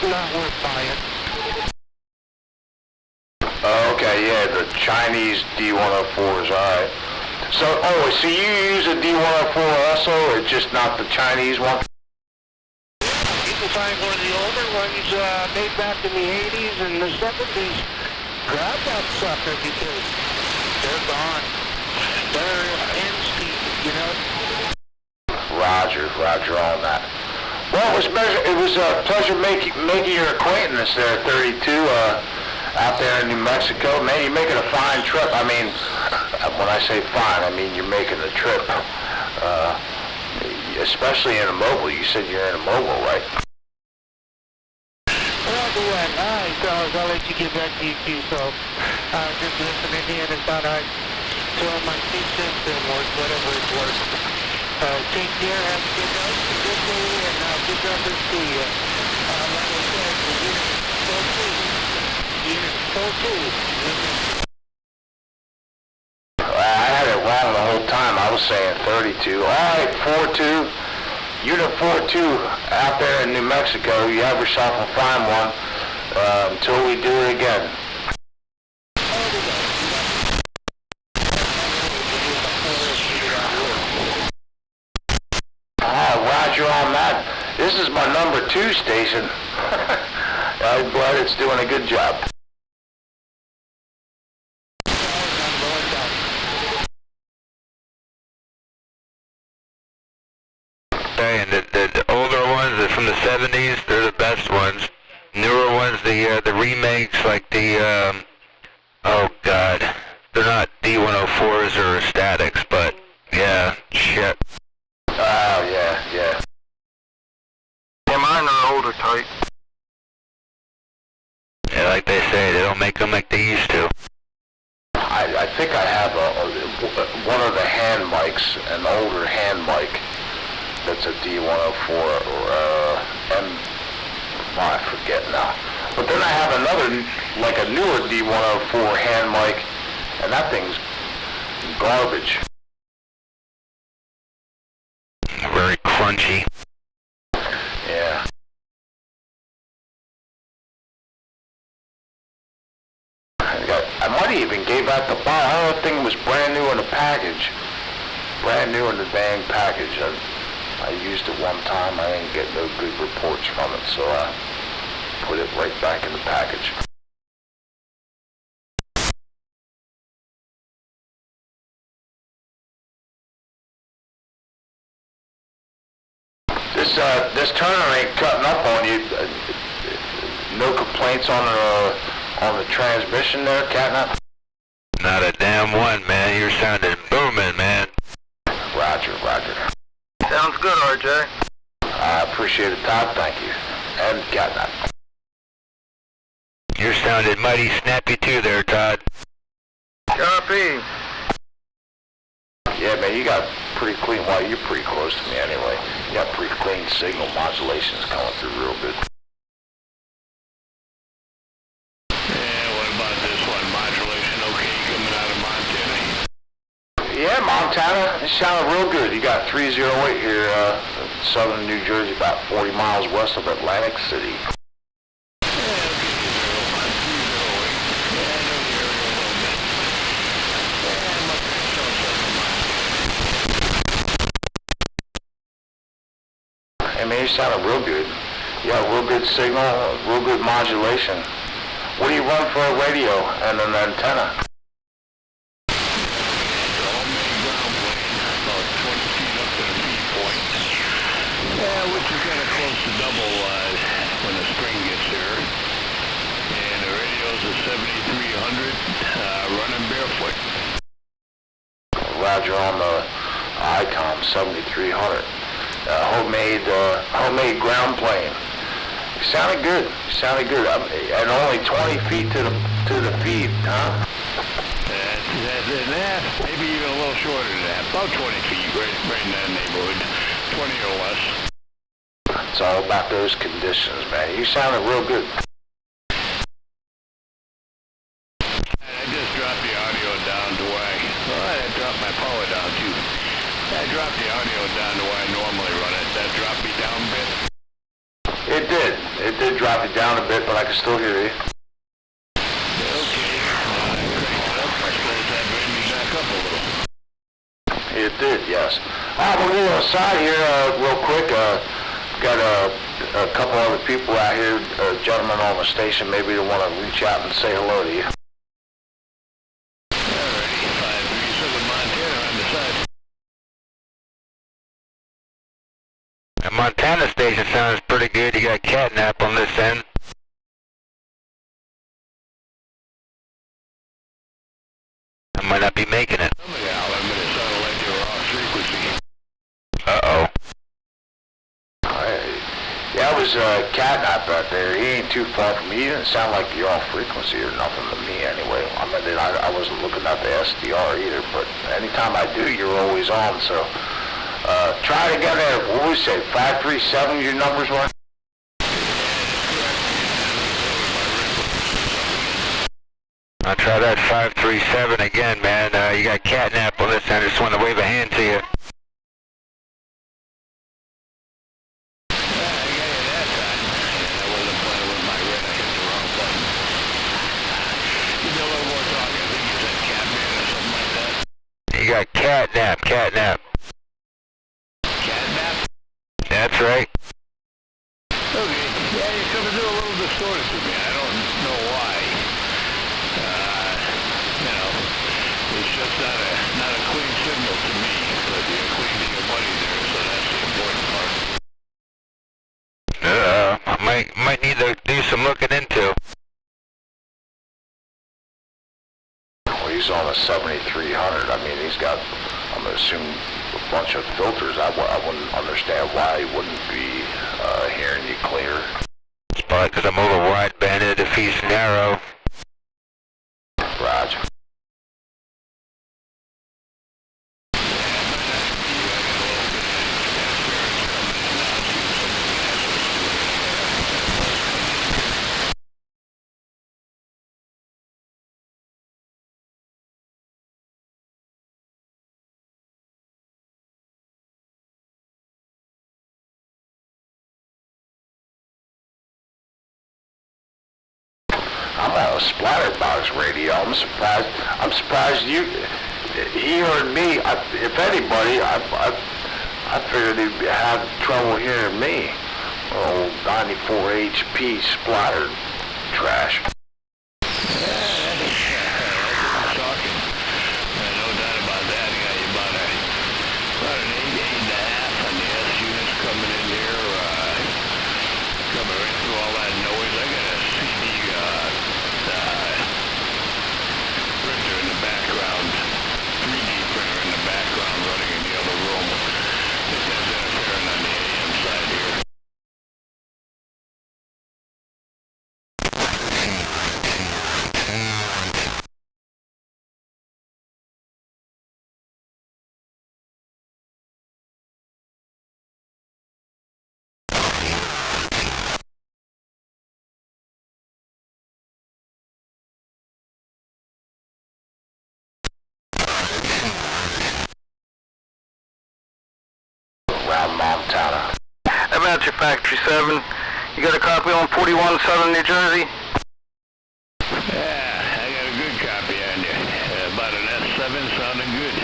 not worth buying. Okay, yeah, the Chinese D104s, alright. So you use a D104 also, or just not the Chinese one? You can find one of the older ones made back in the 80s and the 70s. Grab that sucker because they're gone. They're in-speed, you know? Roger on that. Well, it was a pleasure making your acquaintance there, 32, out there in New Mexico. Man, you're making a fine trip. I mean, when I say fine, I mean you're making a trip. Especially in a mobile. You said you're in a mobile, right? Well, I'll do that. All right, fellas, I'll let you get back to your queue. So, just listening in and thought I'd throw my 2 cents in, whatever it's worth. Take care, have a good night, a good day, and good numbers to you. Like I said, unit 42. I had it wrong the whole time. I was saying 32. All right, 42. Unit 42 out there in New Mexico. You have yourself a fine one until we do it again. Roger on that. This is my number 2 station. I'm glad it's doing a good job. And the older ones, they're from the 70s, they're the best ones. Newer ones, the remakes, like the, oh god, they're not D104s or statics, but yeah, shit. Oh, yeah. Yeah, mine are older type. Yeah, like they say, they don't make them like they used to. I think I have one of the hand mics, an older hand mic. That's a D104 or I forget now. But then I have another, like a newer D104 hand mic, and that thing's garbage. Very crunchy. Yeah. I might have even gave out the box. Oh, that thing was brand new in the package. Brand new in the dang package. I used it one time. I didn't get no good reports from it, so I put it right back in the package. This Turner ain't cutting up on you. No complaints on the transmission there, Catnap? Not a damn one, man. You're sounding booming, man. Roger. Sounds good, RJ. I appreciate it, Todd. Thank you. And Catnap. You're sounding mighty snappy too there, Todd. Copy. Yeah, man, you got pretty clean. Well, you're pretty close to me anyway. You got pretty clean signal modulations coming through real good. Yeah, what about this one? Modulation okay coming out of Montana? Yeah, Montana, it sounded real good. You got 308 here, southern New Jersey, about 40 miles west of Atlantic City. I mean, it sounded real good. You got real good signal, real good modulation. What do you run for a radio and an antenna? Yeah, which is kind of close to double when the spring gets here. And the radio's a 7300, running barefoot. Roger on the ICOM 7300. Homemade ground plane. You sounded good. And only 20 feet to the feed, huh? Maybe even a little shorter than that. About 20 feet, right in that neighborhood. 20 or less. It's all about those conditions, man. You sounded real good. I just dropped the audio down to where I dropped my power down too. I dropped the audio down to where I normally run it. That dropped me down a bit. It did. It did drop you down a bit, but I can still hear you. Okay. I cranked it up. I suppose that made me back up a little. It did, yes. We'll go aside here real quick. Got a couple other people out here, gentlemen on the station, maybe they want to reach out and say hello to you. Alrighty, 537 Montana on the side. The Montana station sounds pretty good. You got catnap on this end. I might not be making it. Some of the Alan, but it sounded like they were off frequency. Uh-oh. Yeah, it was catnap out there. He ain't too far from me. He didn't sound like you're off frequency or nothing to me anyway. I mean, I wasn't looking at the SDR either, but anytime I do, you're always on, so try to get there. What would we say, 537 your numbers were? I'll try that 537 again, man. You got catnap on this end. I just want to wave a hand to you. You got catnap. Catnap? That's right. Okay. Yeah, you're coming through a little distorted to me. I don't know why. It's just not a clean signal to me, but you're clean to your buddy there, so that's the important part. I might need to do some looking into. Well, he's on a 7300. I mean, he's got, I'm assuming, a bunch of filters. I wouldn't understand why he wouldn't be hearing you clear. It's probably because I'm over widebanded if he's narrow. Roger. I'm on a splatterbox radio. I'm surprised he heard me. If anybody, I figured he'd have trouble hearing me. Old 94 HP splatter trash. Talking. No doubt about that. You got you about an 8.5 on the S units coming in here, coming right through all that noise. I got a CD printer in the background, 3D printer in the background running in the other room. It has interfering on the AM side here. Around Montana. I'm at your Factory 7. You got a copy on 41 Southern New Jersey? Yeah, I got a good copy on you. About an S7 sounding good.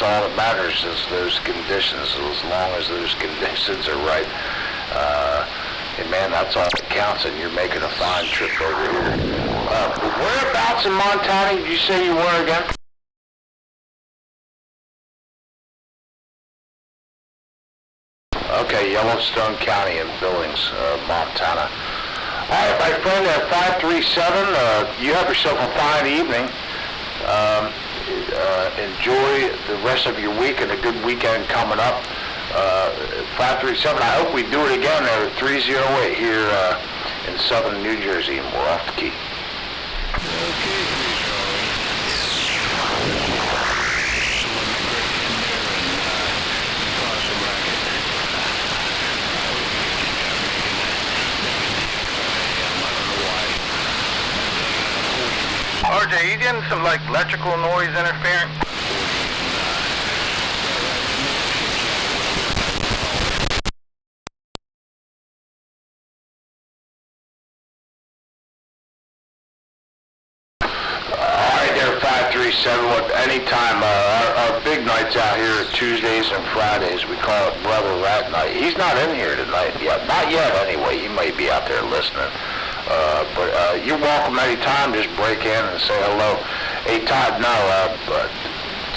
That's all that matters is those conditions. As long as those conditions are right, and man, that's all that counts. And you're making a fine trip over here. Whereabouts in Montana did you say you were again? Okay, Yellowstone County in Billings, Montana. All right, my friend, 537, you have yourself a fine evening. Enjoy the rest of your week and a good weekend coming up. 537, I hope we do it again there at 308 here in southern New Jersey, and we're off the key. RJ, you getting some like electrical noise interference? Alright there, 537, anytime, our big nights out here are Tuesdays and Fridays. We call it Brother Rat Night. He's not in here tonight yet. Not yet anyway. He may be out there listening. But you're welcome anytime. Just break in and say hello. Hey Todd, no,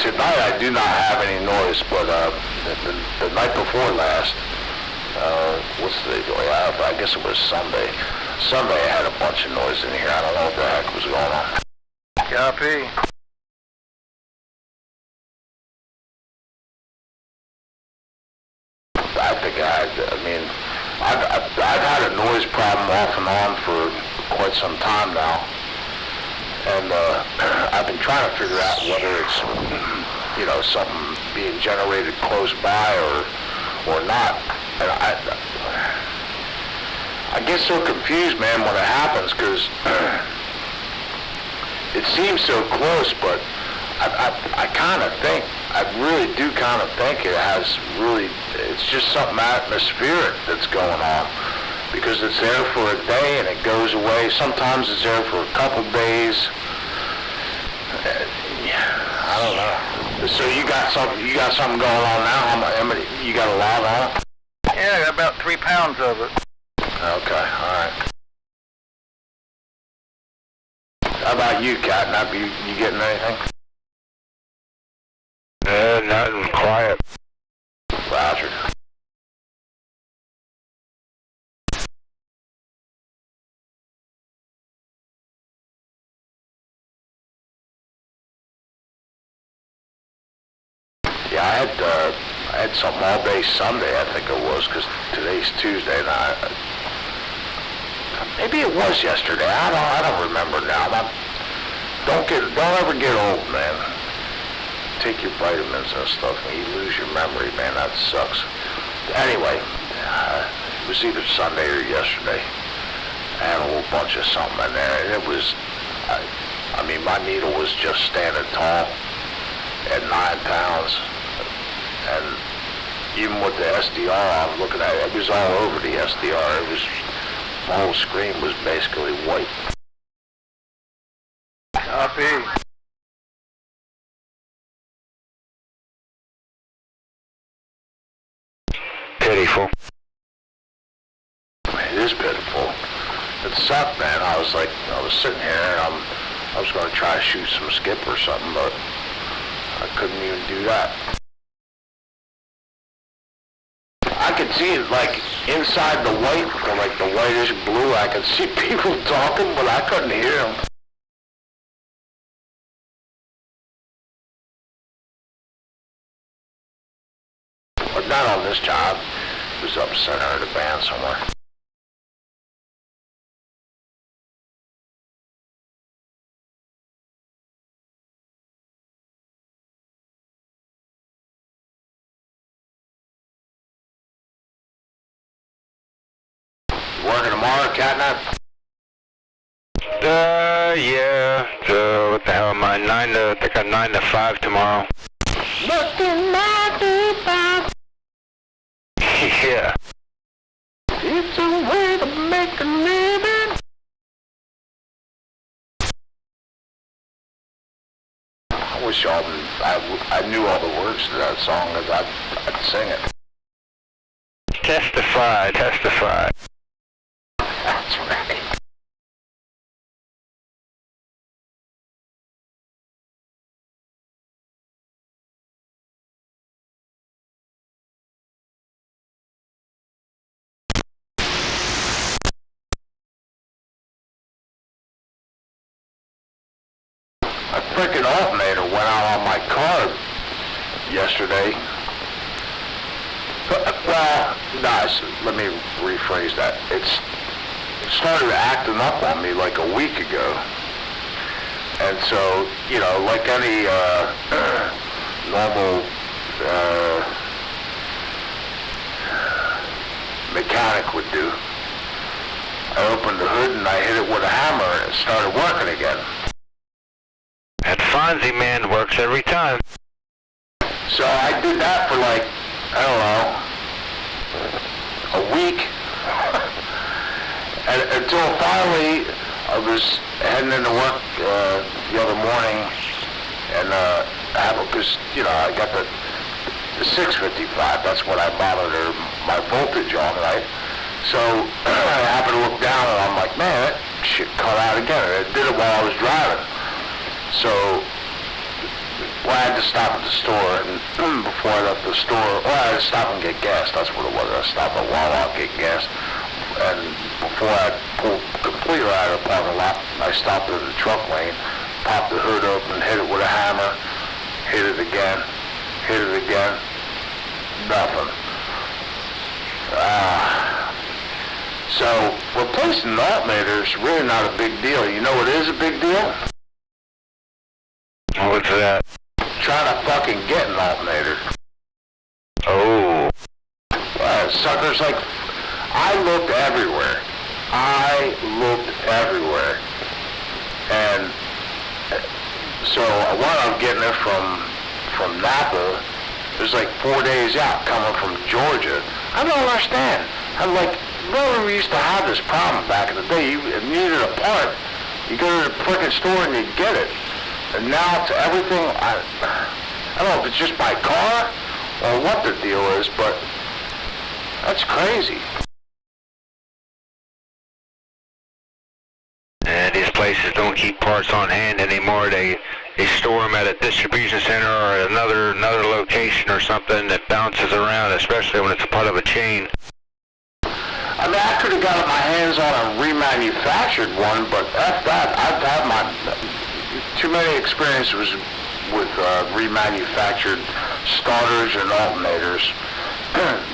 tonight I do not have any noise, but the night before last, what's the day? I guess it was Sunday. Sunday I had a bunch of noise in here. I don't know what the heck was going on. Copy. I think I've had a noise problem off and on for quite some time now, and I've been trying to figure out whether it's, you know, something being generated close by or not. And I get so confused, man, when it happens, because it seems so close, but I kind of think, I really do kind of think it has really, it's just something atmospheric that's going on, because it's there for a day and it goes away. Sometimes it's there for a couple days. I don't know. So you got something going on now? How many, you got a lot on? Yeah, I got about 3 pounds of it. Okay, all right. How about you, Catnap? You getting anything? Nothing, quiet. Roger. Yeah, I had something all day Sunday, I think it was, because today's Tuesday, and maybe it was yesterday. I don't remember now. Don't ever get old, man. Take your vitamins and stuff, and you lose your memory, man. That sucks. Anyway, it was either Sunday or yesterday. I had a whole bunch of something in there, and it was, I mean, my needle was just standing tall at 9 pounds, and even with the SDR I'm looking at, it was all over the SDR. It was, my whole screen was basically white. Copy. Pitiful. It is pitiful. It sucked, man. I was sitting here and I was going to try to shoot some skip or something, but I couldn't even do that. I could see it, like, inside the white, like the whitish blue. I could see people talking, but I couldn't hear them. But not on this job. It was up center of the band somewhere. Working tomorrow, Catnap? Yeah. So, what the hell am I? I think I'm 9 to 5 tomorrow. Looking 9 to 5. Yeah. It's a way to make a living. I voice job, and I knew all the words to that song, and I'd sing it. Testify, testify. That's right. A freaking alternator went out on my car yesterday. Well, no, let me rephrase that. It started acting up on me like a week ago. And so, you know, like any normal mechanic would do, I opened the hood and I hit it with a hammer and it started working again. That Fonzie man works every time. So I did that for like, I don't know, a week. And until finally I was heading into work the other morning, and because, you know, I got the 655, that's what I monitor my voltage on, right? So I happened to look down and I'm like, man, that shit cut out again. And it did it while I was driving. So, well, I had to stop at the store, and before I left the store, I had to stop and get gas. That's what it was. I stopped at Wawa, get gas, and before I pulled completely out of the parking lot, I stopped in the truck lane, popped the hood open, hit it with a hammer, hit it again, nothing. So replacing the alternator is really not a big deal. You know what is a big deal? What's that? Trying to fucking get an alternator. Oh. Suckers, like, I looked everywhere. And so I wound up getting it from Napa. It was like 4 days out coming from Georgia. I don't understand. I'm like, remember we used to have this problem back in the day. You needed a part. You go to the frickin' store and you get it. And now it's everything, I don't know if it's just my car or what the deal is, but that's crazy. And these places don't keep parts on hand anymore. They store them at a distribution center or at another location or something that bounces around, especially when it's a part of a chain. I mean, I could have gotten my hands on a remanufactured one, but after that, I've had too many experiences with remanufactured starters and alternators.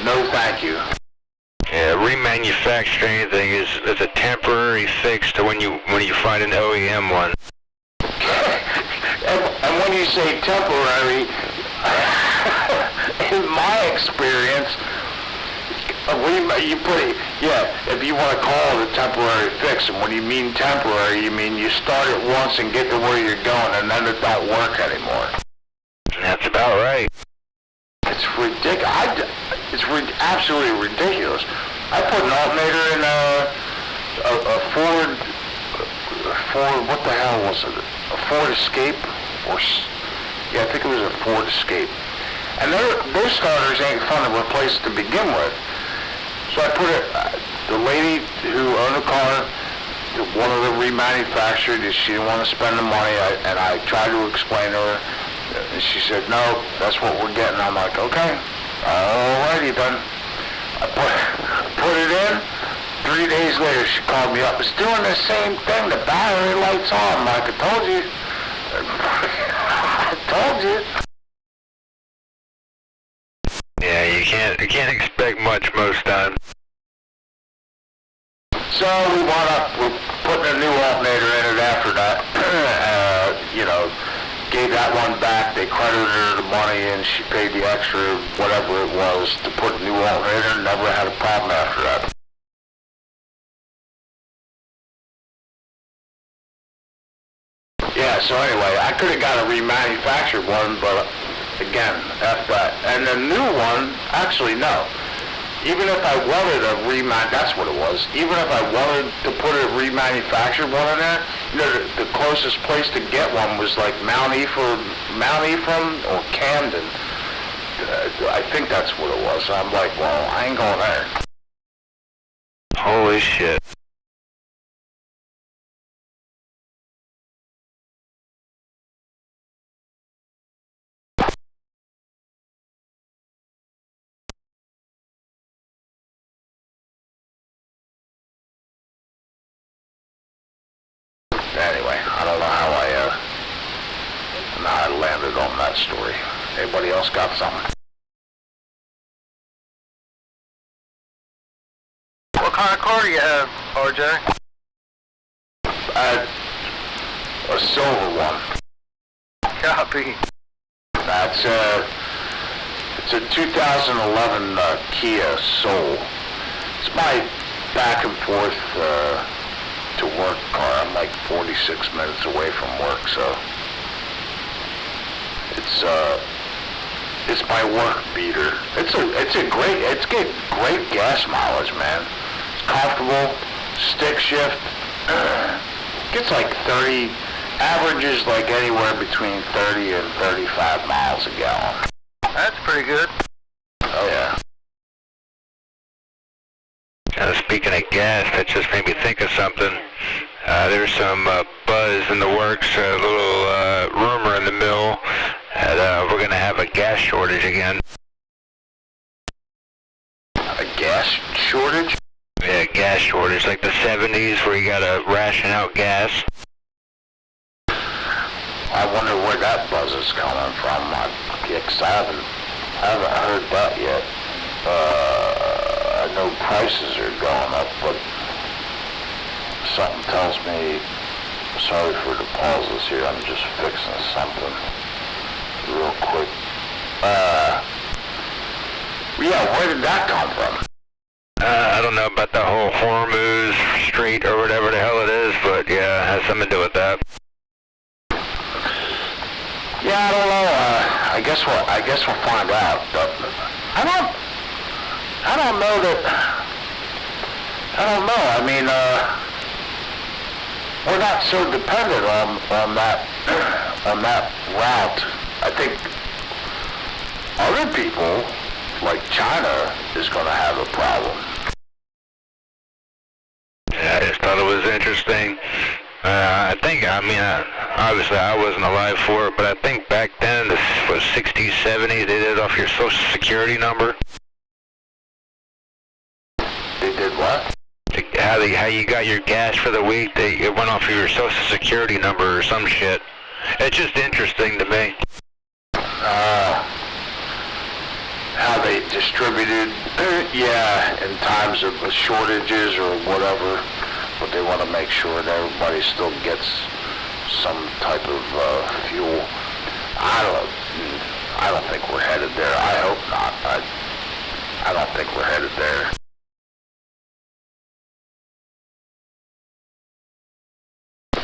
No, thank you. Yeah, remanufacture anything is a temporary fix to when you find an OEM one. And when you say temporary, in my experience, you put it, yeah, if you want to call it a temporary fix, and when you mean temporary, you mean you start it once and get to where you're going, and then it don't work anymore. That's about right. It's ridiculous. It's absolutely ridiculous. I put an alternator in a Ford, what the hell was it? A Ford Escape? Yeah, I think it was a Ford Escape. And those starters ain't fun to replace to begin with. So I put it, the lady who owned the car, one of the remanufactured, she didn't want to spend the money, and I tried to explain to her, and she said, no, that's what we're getting. I'm like, okay, alrighty then. I put it in. 3 days later, she called me up. It's doing the same thing. The battery light's on. I'm like, I told you. I told you. Yeah, you can't expect much most times. So we wound up putting a new alternator in it after that. Gave that one back. They credited her the money, and she paid the extra, whatever it was, to put a new alternator. Never had a problem after that. Yeah, so anyway, I could have got a remanufactured one, but again, F that. And the new one, actually, no. even if I wanted that's what it was. Even if I wanted to put a remanufactured one in there, you know, the closest place to get one was like Mount Ephraim or Camden. I think that's what it was. So I'm like, well, I ain't going there. Holy shit. Anyway, I don't know how I landed on that story. Anybody else got something? What kind of car do you have, RJ? A silver one. Copy. That's it's a 2011 Kia Soul. It's my back and forth to work car. I'm like 46 minutes away from work, so it's my work beater. It's great gas mileage, man. It's comfortable, stick shift. Gets like 30, averages like anywhere between 30 and 35 miles a gallon. That's pretty good. Oh yeah. Speaking of gas, that just made me think of something. There's some buzz in the works, a little rumor in the mill that we're going to have a gas shortage again. A gas shortage? Yeah, gas shortage, like the 70s where you got to ration out gas. I wonder where that buzz is coming from. I haven't heard that yet. I know prices are going up, but something tells me, sorry for the pauses here, I'm just fixing something real quick. Yeah, where did that come from? I don't know about the whole Hormuz Strait or whatever the hell it is, but yeah, it has something to do with that. Yeah, I don't know. I guess we'll find out. But I don't know that. I don't know. I mean, we're not so dependent on that route. I think other people, like China, is going to have a problem. Yeah, I just thought it was interesting. Obviously I wasn't alive for it, but I think back then, this was 60s, 70s, they did it off your social security number. They did what? How you got your gas for the week, it went off of your social security number or some shit. It's just interesting to me. How they distributed, in times of shortages or whatever, but they want to make sure that everybody still gets some type of fuel. I don't think we're headed there. I hope not. I don't think we're headed there.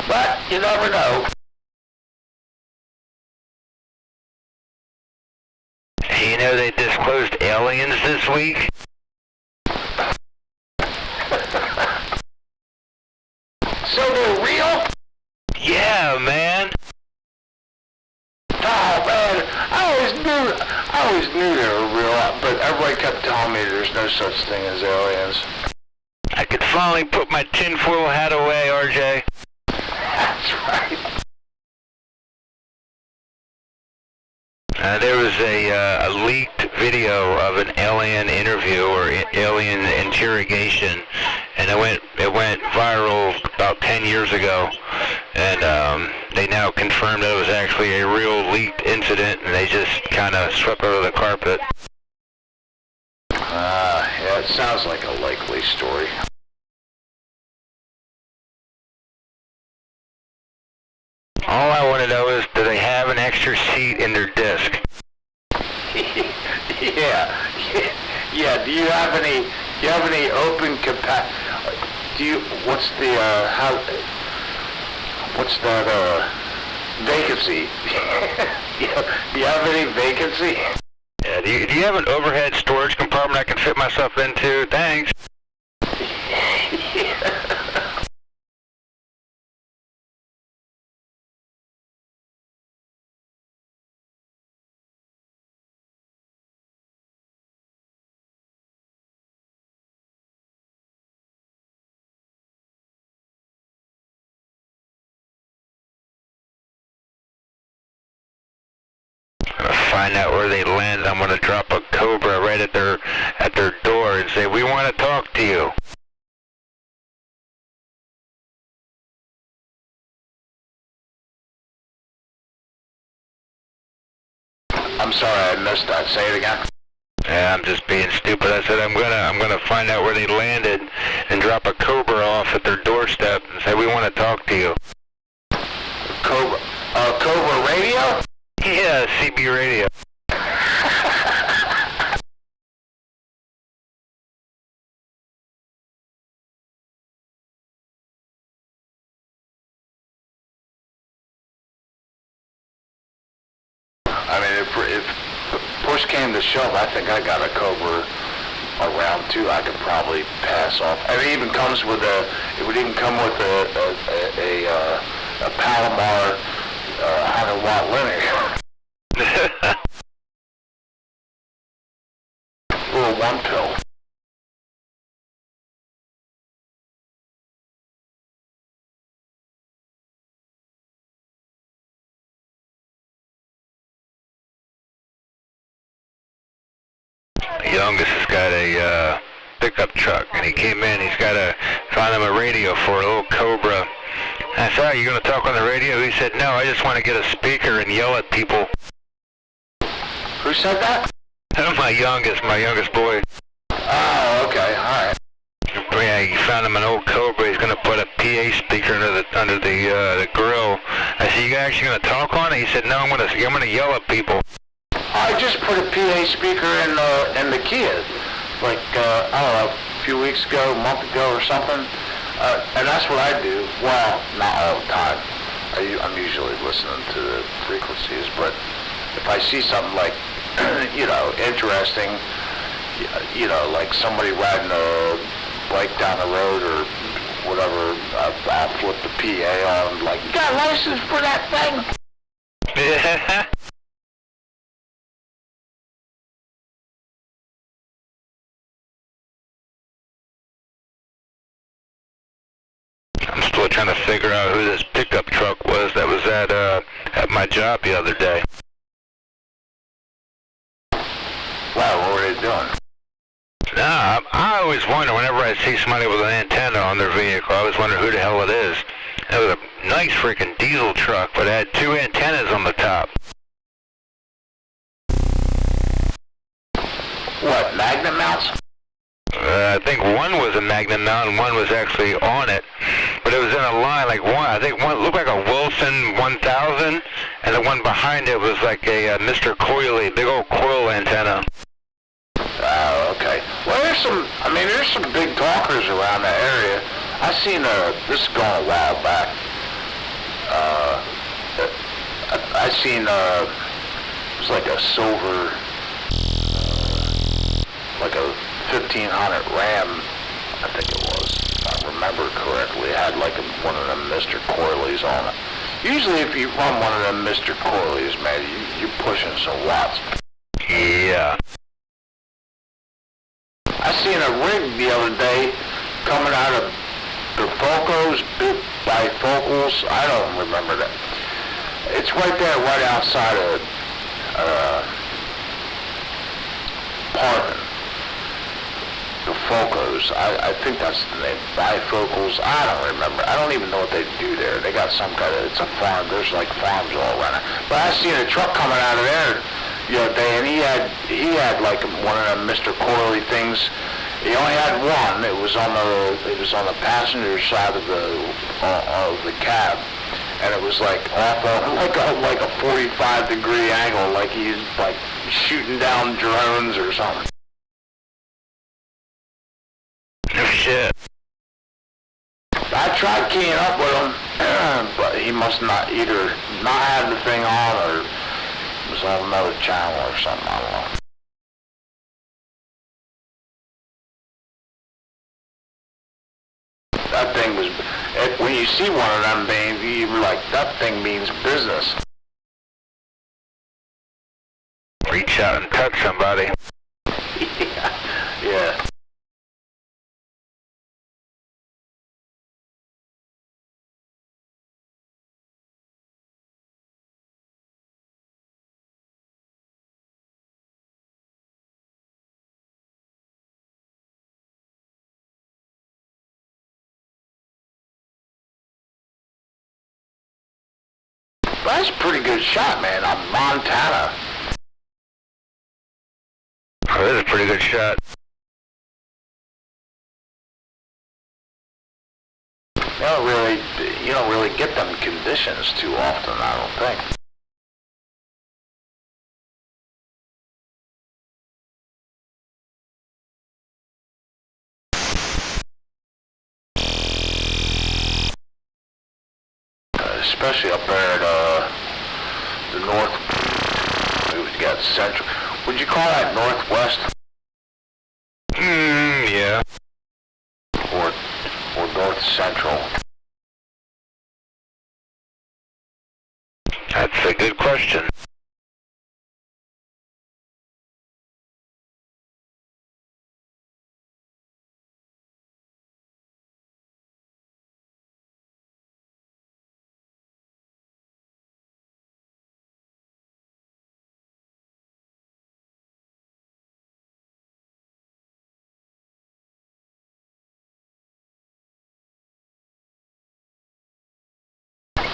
But you never know. You know, they disclosed aliens this week. So they're real? Yeah, man. Oh man, I always knew they were real, but everybody kept telling me there's no such thing as aliens. I could finally put my tinfoil hat away, RJ. That's right. There was a leaked video of an alien interview or alien interrogation, and it went viral about 10 years ago, and they now confirmed that it was actually a real leaked incident, and they just kind of swept it under the carpet. Yeah, it sounds like a likely story. All I want to know is, do they have an extra seat in their disc? Yeah. Do you have any open capacity? What's that vacancy? Do you have any vacancy? Yeah, Do you have an overhead storage compartment I can fit myself into? Thanks. Find out where they land. I'm gonna drop a Cobra right at their door and say, "We want to talk to you." I'm sorry, I missed that. Say it again. Yeah, I'm just being stupid. I said I'm gonna find out where they landed and drop a Cobra off at their doorstep and say, "We want to talk to you." Cobra radio? Yeah, CB radio. I mean, if push came to shove, I think I got a Cobra around too. I could probably pass off. And it even comes with it would even come with a Palomar 100-watt linear. Or one pill. The youngest has got a pickup truck, and he came in. He's found him a radio for a little Cobra. And I said, "Are you going to talk on the radio?" He said, "No, I just want to get a speaker and yell at people." Who said that? My youngest boy. Oh, okay, all right. Yeah, he found him an old Cobra. He's going to put a PA speaker under the grill. I said, "You actually going to talk on it?" He said, "No, I'm going to yell at people." I just put a PA speaker in the Kia, like I don't know, a few weeks ago, a month ago or something, and that's what I do. Well, not all the time. I'm usually listening to the frequencies, but if I see something like, interesting, like somebody riding a bike down the road or whatever, I'll flip the PA on, like, "You got a license for that thing?" Yeah. I'm still trying to figure out who this pickup truck was that was at my job the other day. Wow, what were they doing? Nah, I always wonder whenever I see somebody with an antenna on their vehicle, I always wonder who the hell it is. It was a nice freaking diesel truck, but it had two antennas on the top. What, magnet mounts? I think one was a magnet mount and one was actually on it, but it was in a line like one. I think one looked like a Wilson 1000, and the one behind it was like a Mr. Coily, big old coil antenna. Oh, okay. Well, there's some big talkers around that area. I seen this is going a while back. I seen it was like a silver, like a 1500 Ram, I think it was, if I remember correctly. It had like one of them Mr. Coilies on it. Usually if you run one of them Mr. Coilies, man, you're pushing some watts. Yeah. I seen a rig the other day coming out of the Focos, big bifocals. I don't remember that. It's right there, right outside of Parvin. The Focos. I think that's the name. Bifocals. I don't remember. I don't even know what they do there. They got some kind of, it's a farm. There's like farms all around it. But I seen a truck coming out of there the other day, and he had like one of them Mr. Coily things. He only had one. It was on the passenger side of the cab, and it was like off on like a 45-degree angle, like he's like shooting down drones or something. Shit. I tried keying up with him, but he must not either not have the thing on or it was on another channel or something. I don't know. that thing was, when you see one of them things, you're like, that thing means business. Reach out and touch somebody. Yeah. That's a pretty good shot, man. I'm Montana. Oh, that's a pretty good shot. You don't really get them conditions too often, I don't think. Especially up there at the north. We got central. Would you call that northwest? Yeah. Or north central? That's a good question.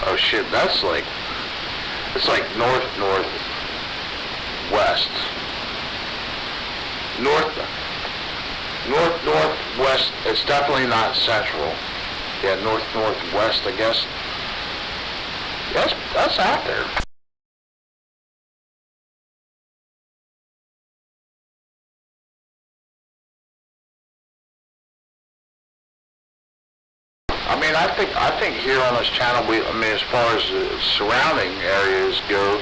Oh shit, it's like northwest. Northwest. It's definitely not central. Yeah, northwest, I guess. That's out there. I think here on this channel, as far as the surrounding areas go,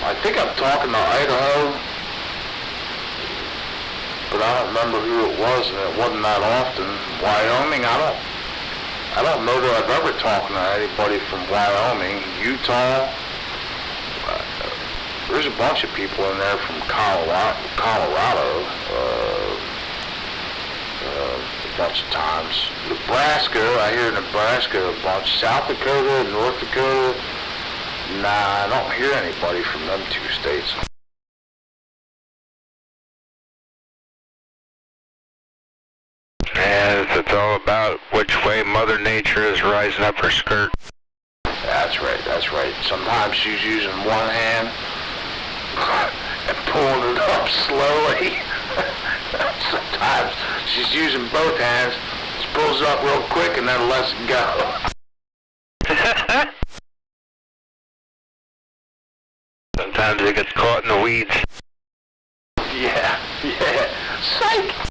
I think I'm talking to Idaho, but I don't remember who it was, and it wasn't that often. Wyoming, I don't know that I've ever talked to anybody from Wyoming. Utah, there's a bunch of people in there from Colorado. A bunch of times. Nebraska, I hear Nebraska a bunch. South Dakota, North Dakota. Nah, I don't hear anybody from them two states. And it's all about which way Mother Nature is rising up her skirt. That's right. Sometimes she's using one hand and pulling it up slowly. Sometimes she's using both hands, she pulls it up real quick and then lets it go. Sometimes it gets caught in the weeds. Yeah. Psych!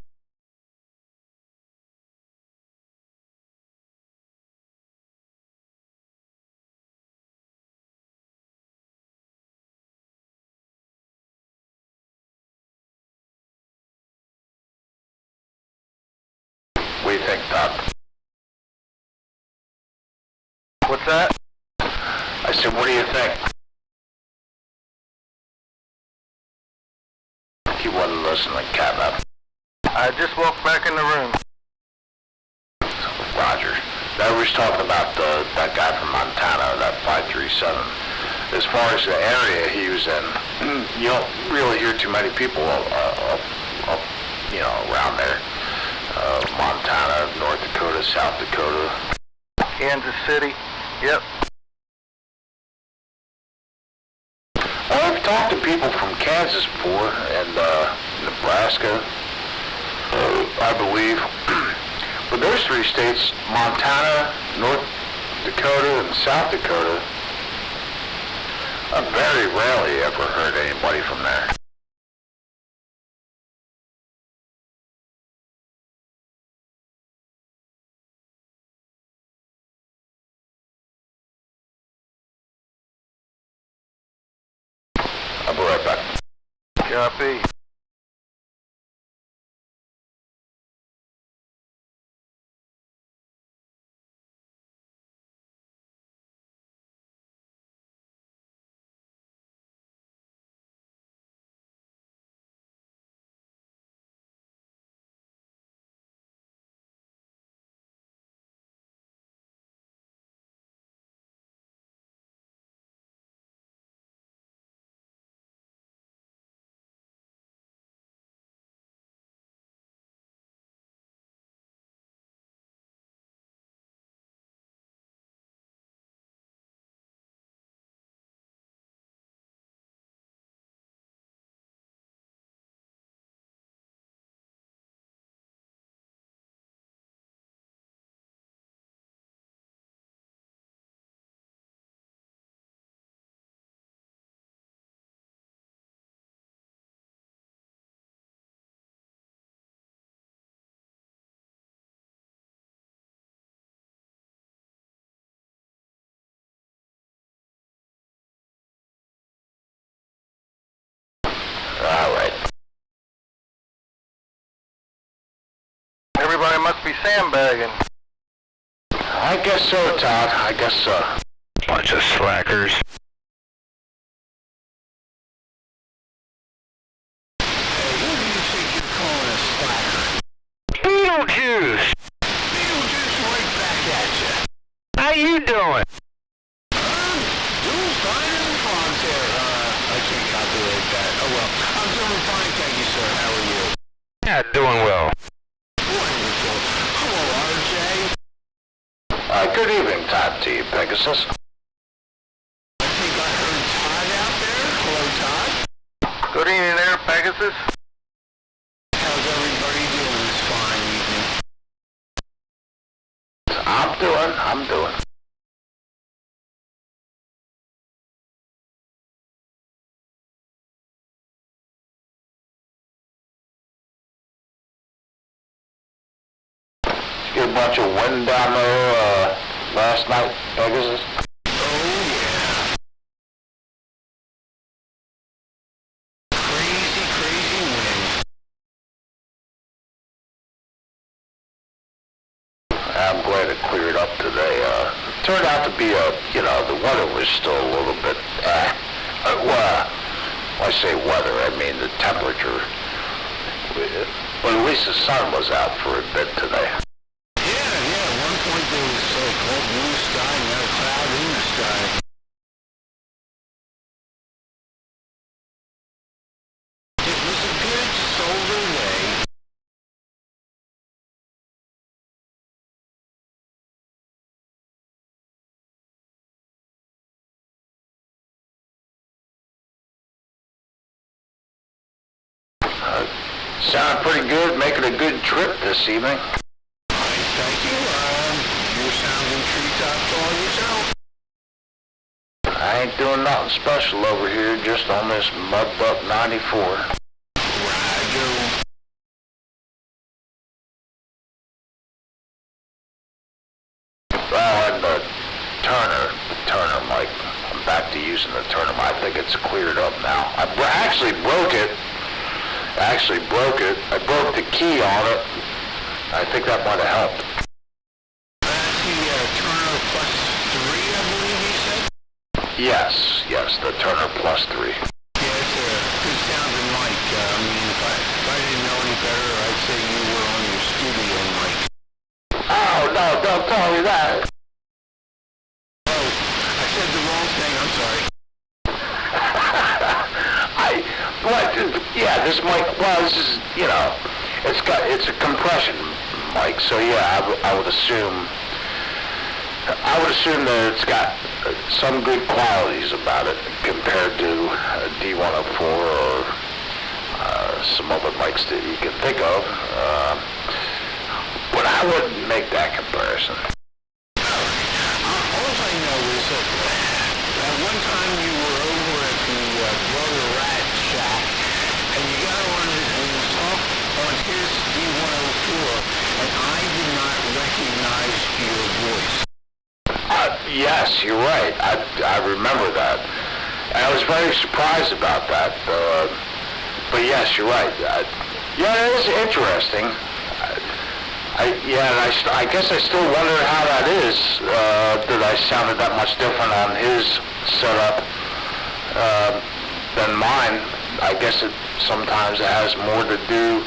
What do you think, Doc? What's that? I said, what do you think? He wasn't listening, Catnap. I just walked back in the room. Roger. Now we was talking about that guy from Montana, that 537. As far as the area he was in, you don't really hear too many people around there. Montana, North Dakota, South Dakota. Kansas City. Yep. Well, I've talked to people from Kansas before and Nebraska, I believe. But those three states, Montana, North Dakota, and South Dakota, I've very rarely ever heard anybody from there. I'll be right back. Copy. sandbagging. I guess so, Todd. I guess so. Bunch of slackers. Hey, who do you think you're calling a slacker? Beetlejuice! Beetlejuice right back at you. How you doing? Doing fine in the ponds here. I can't copyright that. Oh well. I'm doing fine, thank you, sir. How are you? Yeah, doing well. Wonderful. Hello, RJ. Good evening, Todd T. Pegasus. I think I heard Todd out there. Hello, Todd. Good evening there, Pegasus. How's everybody doing this fine evening? I'm doing. Get a bunch of wind down there, last night, Pegasus? Oh, yeah. Crazy, crazy wind. I'm glad it cleared up today. It turned out to be the weather was still a little bit, well, when I say weather, I mean the temperature. But at least the sun was out for a bit today. Yeah, at one point there was cold blue sky and not a cloud in the sky. It was a good solar day. Sounded pretty good, making a good trip this evening. Thank you. You're sounding treetops all yourself. I ain't doing nothing special over here, just on this Mudbuck 94. Ragchew. Well, and the Turner mic. I'm back to using the Turner mic. I think it's cleared up now. I actually broke it. I broke the key on it. I think that might have helped. That's the Turner Plus 3, I believe you said? Yes, the Turner Plus 3. Yeah, it's a good sounding mic. If I didn't know any better, I'd say you were on your studio mic. Oh, no, don't tell me that. Oh, I said the wrong thing. I'm sorry. This mic, well, this is, it's a compression mic, so yeah, I would assume that it's got some good qualities about it compared to a D104 or some other mics that you can think of, but I wouldn't make that comparison. All I know is that one time you were over at the Brother Rat Shack, and you got on and talked on his D104, and I did not recognize your voice. Yes, you're right. I remember that. I was very surprised about that. But yes, you're right. Yeah, it is interesting. I guess I still wonder how that is, that I sounded that much different on his setup than mine. I guess sometimes it has more to do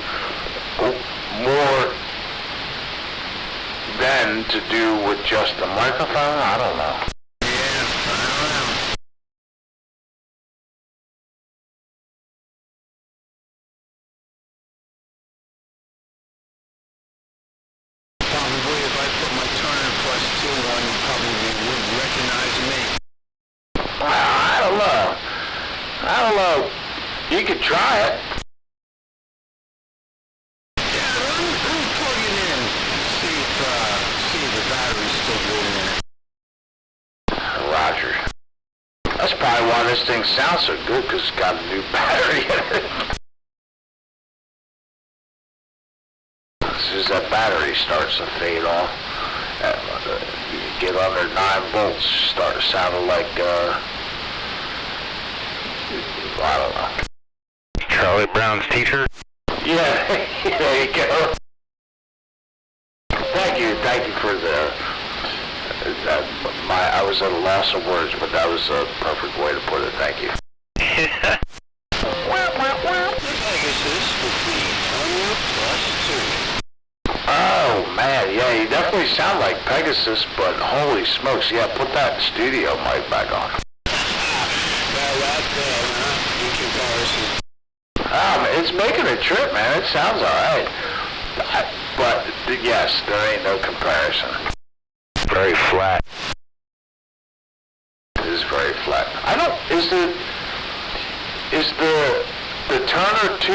with just the microphone. I don't know. Yeah, I don't know. Probably if I put my Turner Plus 2 on, you probably would recognize me. I don't know. You could try it. Yeah, let me plug it in. See if the battery's still going in it. Roger. That's probably why this thing sounds so good, because it's got a new battery in it. As soon as that battery starts to fade off, you get under 9 volts, start sounding like, I don't know. Charlie Brown's t-shirt? Yeah, there you go. thank you for the, I was at a loss of words, but that was a perfect way to put it. Thank you. Pegasus with the Onion Plus 2. Oh, man, yeah, you definitely sound like Pegasus, but holy smokes, yeah, put that studio mic back on. Well, that's bad, huh? In comparison. It's making a trip, man. It sounds alright. But, yes, there ain't no comparison. Very flat. It is very flat. I don't, is the Turner 2,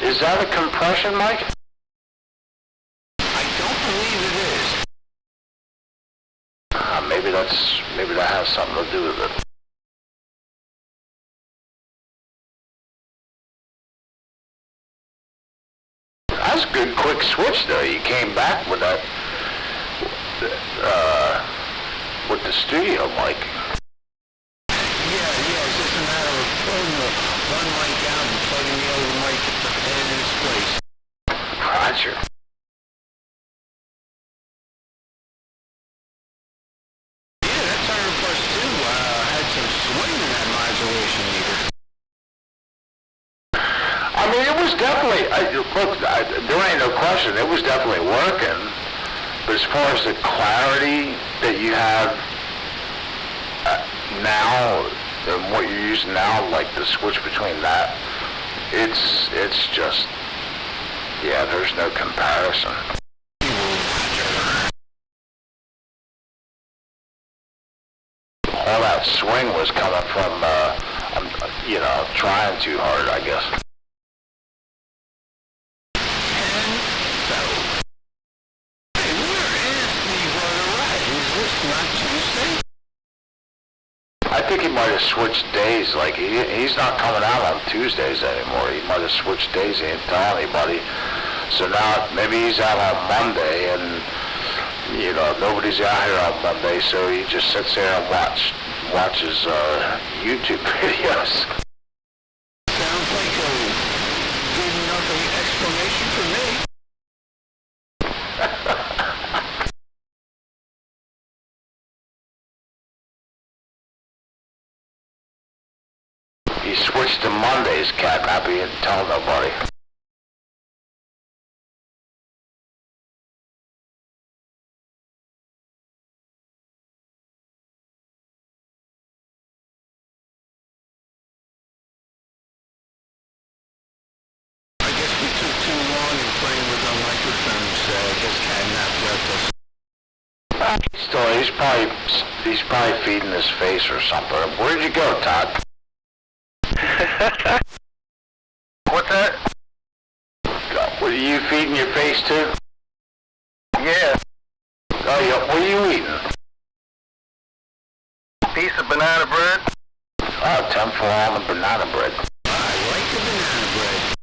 is that a compression mic? I don't believe it is. Maybe that has something to do with it. That's a good quick switch though. You came back with that, with the studio mic. Yeah, it's just a matter of pulling the one mic out and plugging the other mic in its place. Roger. Yeah, that Turner Plus 2 had some swing in that modulation meter. I mean, it was definitely, there ain't no question, it was definitely working. But as far as the clarity that you have now, and what you're using now, like the switch between that, it's just, yeah, there's no comparison. All that swing was coming from, trying too hard, I guess. I think he might have switched days. Like he's not coming out on Tuesdays anymore. He might have switched days. He didn't tell anybody. So now maybe he's out on Monday, and nobody's out here on Monday. So he just sits there and watches YouTube videos. Sounds like a good enough explanation for me. He switched to Mondays, Catnap. He didn't tell nobody. I guess we took too long in playing with our microphones, so I guess Catnap left us. He's probably feeding his face or something. Where'd you go, Todd? What's that? What are you feeding your face to? Yeah, Oh, yeah. What are you eating? piece of banana bread. Oh, 10 for almond banana bread. I like the banana bread.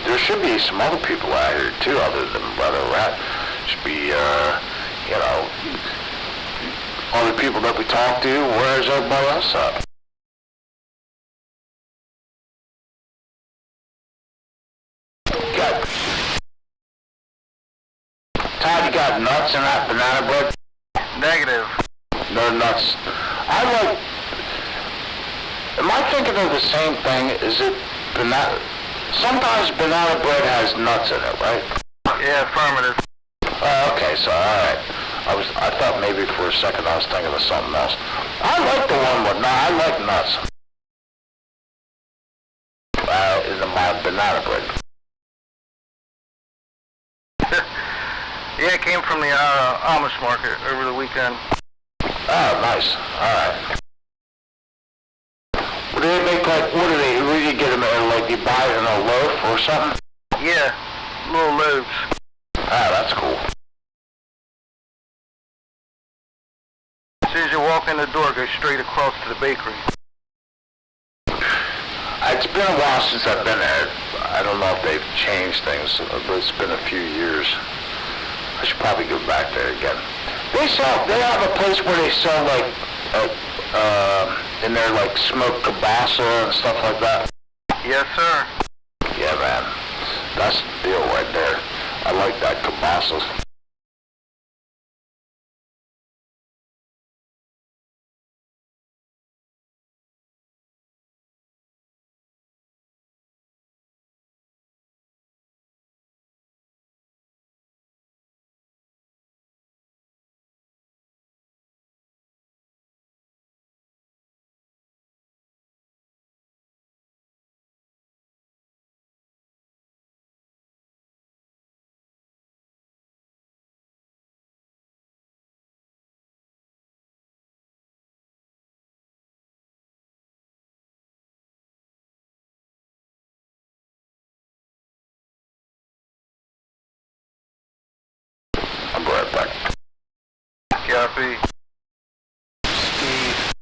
There should be some other people out here too, other than Brother Rat. Should be, other people that we talk to. Where's everybody else at? Todd, you got nuts in that banana bread? Negative. No nuts. Am I thinking of the same thing? Is it banana? Sometimes banana bread has nuts in it, right? Yeah, affirmative. Okay, so alright. I thought maybe for a second I was thinking of something else. I like the one with I like nuts. In my banana bread. Yeah, it came from the Amish market over the weekend. Oh, nice. Alright. What do they make where do you get them in? Like you buy it in a loaf or something? Yeah, little loaves. Ah, that's cool. As soon as you walk in the door, go straight across to the bakery. It's been a while since I've been there. I don't know if they've changed things, but it's been a few years. I should probably go back there again. They have a place where they sell like, in there like smoked kielbasa and stuff like that. Yes, sir. Yeah, man. That's the deal right there. I like that Cabasa. I'll be right back. Copy. Steve.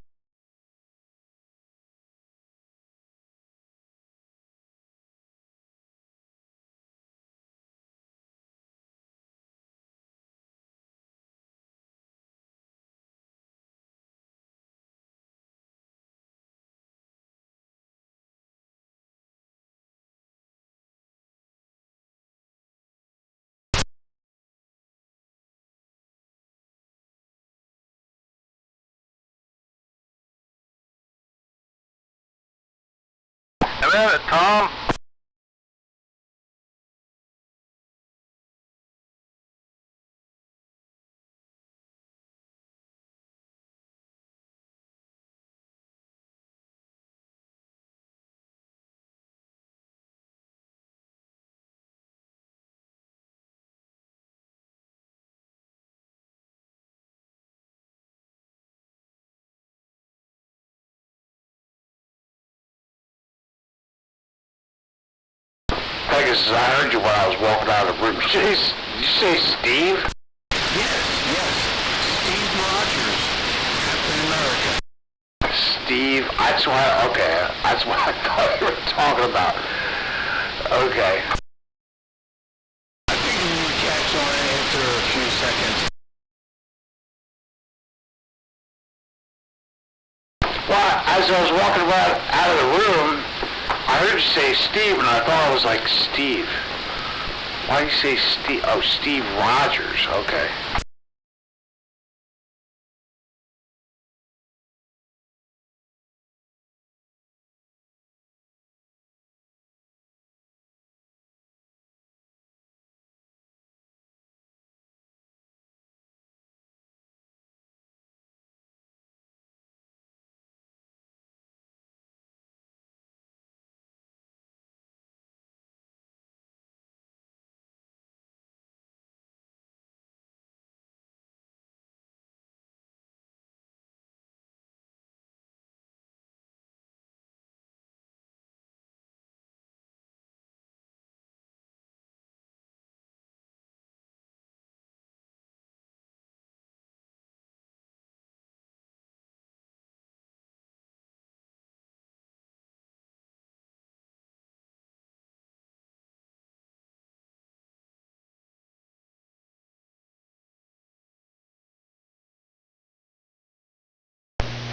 I'm at it, Tom. Pegasus, I heard you when I was walking out of the room. Did you say Steve? Yes. Steve Rogers, Captain America. Steve, that's what I thought you were talking about. Okay. I think we would catch on after a few seconds. Well, as I was walking out of the room, I heard you say Steve, and I thought it was like Steve. Why do you say Steve? Oh, Steve Rogers. Okay.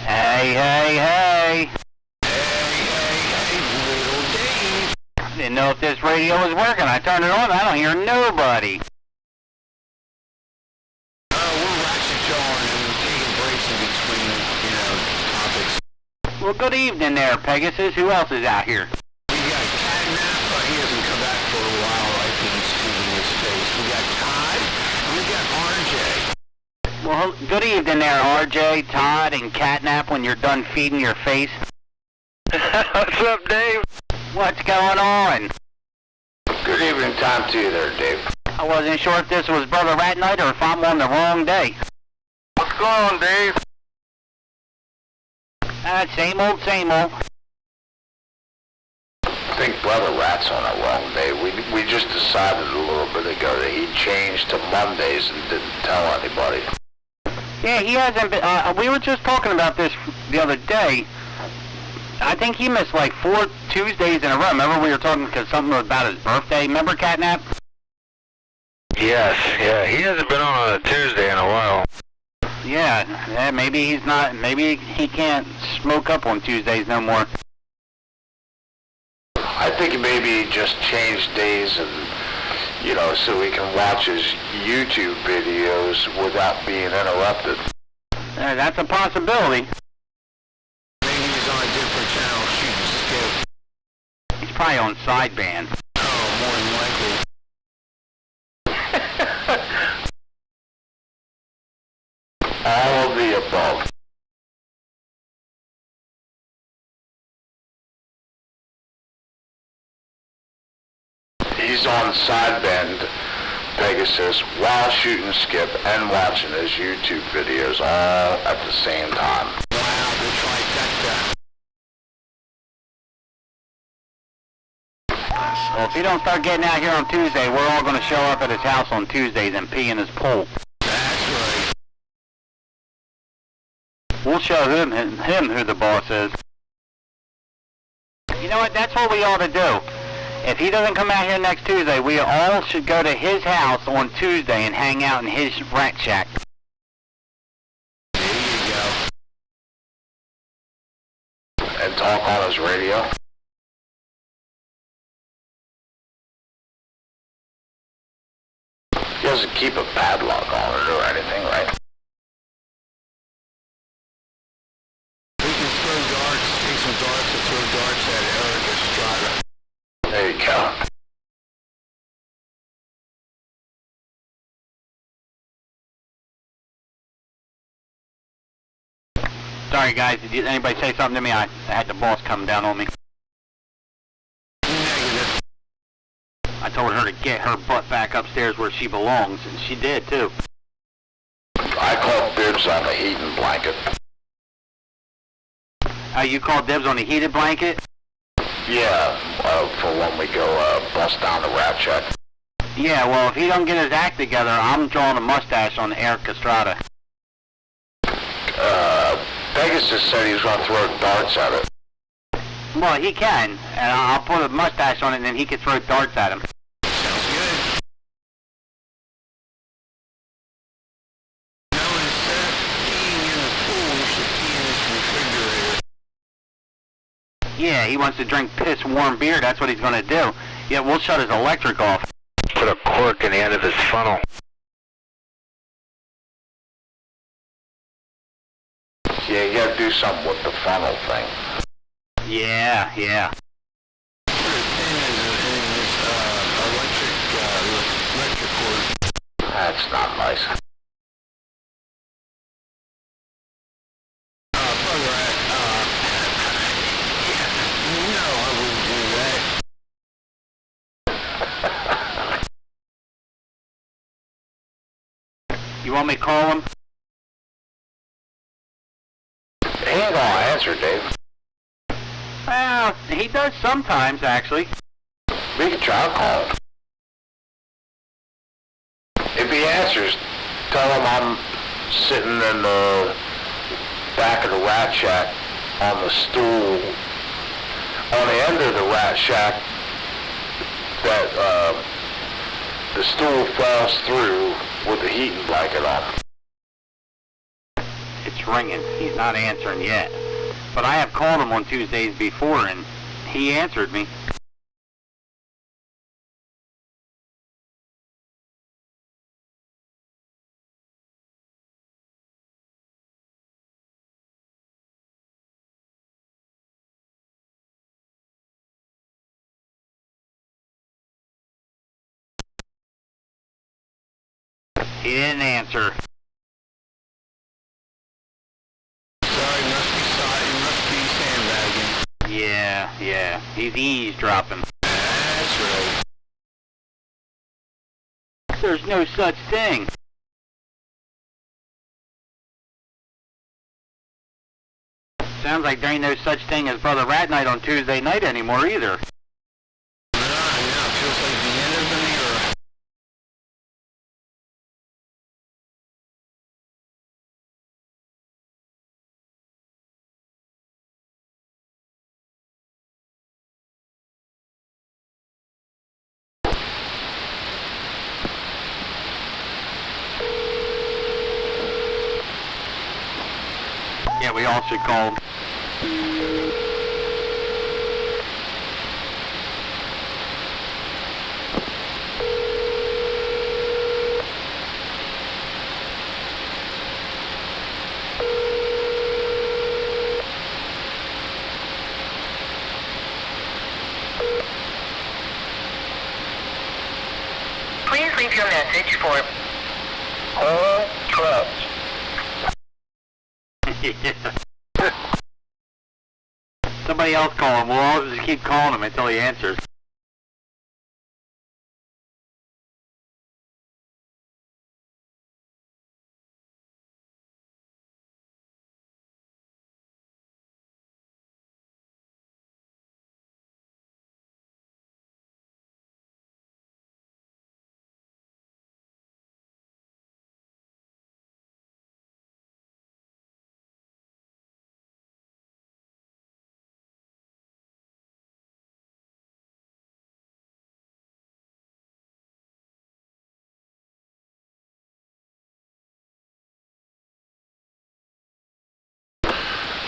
Hey, Hey, little Dave. didn't know if this radio was working. I turned it on, I don't hear nobody. We're Ragchew and we're taking breaks in between, topics. Well, good evening there, Pegasus. Who else is out here? We got Catnap, but he hasn't come back for a while. I think he's feeding his face. We got Todd, and we got RJ. Well, good evening there, RJ, Todd, and Catnap when you're done feeding your face. What's up, Dave? What's going on? Good evening time to you there, Dave. I wasn't sure if this was Brother Rat Night or if I'm on the wrong day. What's going on, Dave? Same old, same old. I think Brother Rat's on a wrong day. We just decided a little bit ago that he changed to Mondays and didn't tell anybody. Yeah, he hasn't been, we were just talking about this the other day. I think he missed like 4 Tuesdays in a row. Remember we were talking because something about his birthday. Remember, Catnap? Yes, yeah, he hasn't been on a Tuesday in a while. Yeah, maybe he's not, maybe he can't smoke up on Tuesdays no more. I I think maybe just change days and, so we can watch his YouTube videos without being interrupted. That's a possibility. Maybe he's on a different channel shooting skip. He's probably on sideband. Oh, more than likely. All of the above. He's on sideband Pegasus while shooting skip and watching his YouTube videos all at the same time. Wow, the trifecta. Well, if he don't start getting out here on Tuesday, we're all going to show up at his house on Tuesdays and pee in his pool. That's right. We'll show him who the boss is. You know what? That's what we ought to do. If he doesn't come out here next Tuesday, we all should go to his house on Tuesday and hang out in his rat shack. There you go. And talk on his radio. He doesn't keep a padlock on it or anything, right? We can throw darts, take some darts and throw darts at Eric Estrada. There you go. Sorry, guys. Did anybody say something to me? I had the boss come down on me. Negative. I told her to get her butt back upstairs where she belongs, and she did, too. I called dibs on the heating blanket. You called dibs on the heated blanket? Yeah, for when we go bust down the rat check. Yeah, well, if he don't get his act together, I'm drawing a mustache on Eric Estrada. Pegasus said he was going to throw darts at it. Well, he can, and I'll put a mustache on it, and then he can throw darts at him. Sounds good. Now instead of peeing in the pool, we should pee in his refrigerator. Yeah, he wants to drink piss warm beer, that's what he's going to do. Yeah, we'll shut his electric off. Put a cork in the end of his funnel. Yeah, you got to do something with the funnel thing. Yeah. Put a pin in his electric cord. That's not nice. Brother, no, I wouldn't do that. You want me to call him? He ain't going to answer, Dave. Well, he does sometimes, actually. We can try to call him. If he answers, tell him I'm sitting in the back of the rat shack on the stool, on the end of the rat shack that the stool falls through with the heating blanket on. It's ringing. He's not answering yet. But I have called him on Tuesdays before, and he answered me. He didn't answer. Yeah, he's eavesdropping. That's right. There's no such thing. Sounds like there ain't no such thing as Brother Rat Night on Tuesday night anymore either. No, it feels like the end of an era. Yeah, we all should call him. leave your message for all trucks. Somebody else call him. We'll all just keep calling him until he answers.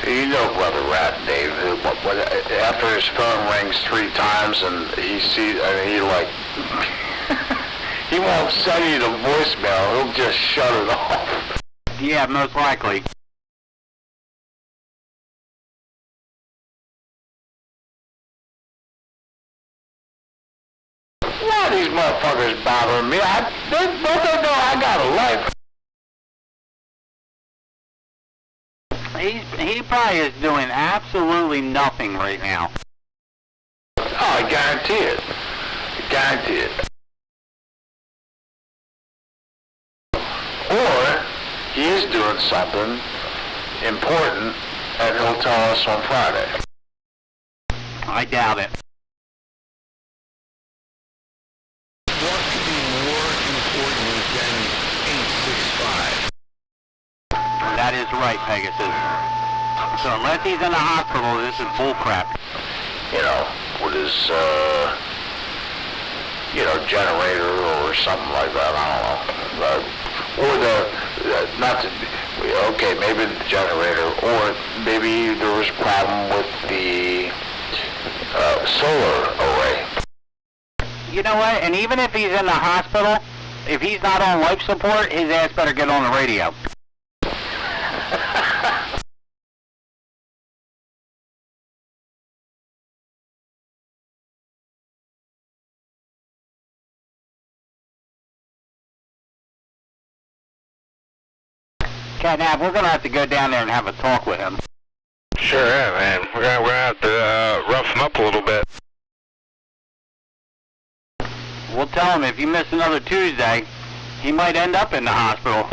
You know Brother Rat, Dave, after his phone rings 3 times and he sees, he like, he won't send you the voicemail, he'll just shut it off. Yeah, most likely. Why are these motherfuckers bothering me? Don't they know I got a life? He probably is doing absolutely nothing right now. Oh, I guarantee it. I guarantee it. Or he is doing something important and he'll tell us on Friday. I doubt it. What could be more important than 865? That is right, Pegasus. So unless he's in the hospital, this is bullcrap. You know, with his, generator or something like that, I don't know. Or not the, okay, maybe the generator, or maybe there was a problem with the solar array. You know what? And even if he's in the hospital, if he's not on life support, his ass better get on the radio. Catnap, we're going to have to go down there and have a talk with him. Sure, yeah, man. We're gonna have to rough him up a little bit. We'll tell him if you miss another Tuesday, he might end up in the hospital.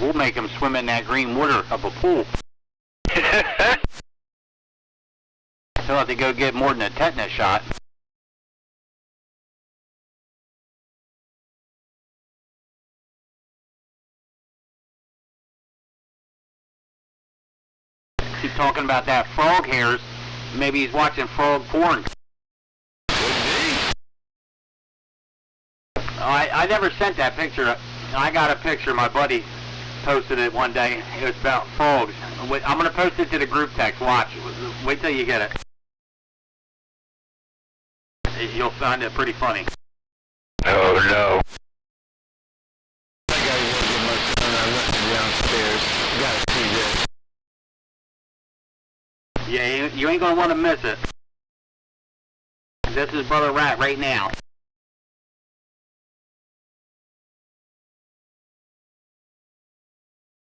We'll make him swim in that green water of a pool. He'll have to go get more than a tetanus shot. Keep talking about that frog hairs. Maybe he's watching frog porn. I never sent that picture. I got a picture. My buddy posted it one day. It was about frogs. I'm going to post it to the group text. Watch. Wait till you get it. You'll find it pretty funny. Oh no. I gotta go get my son. I left him downstairs. Gotta see this. Yeah, you ain't going to want to miss it. This is Brother Rat right now.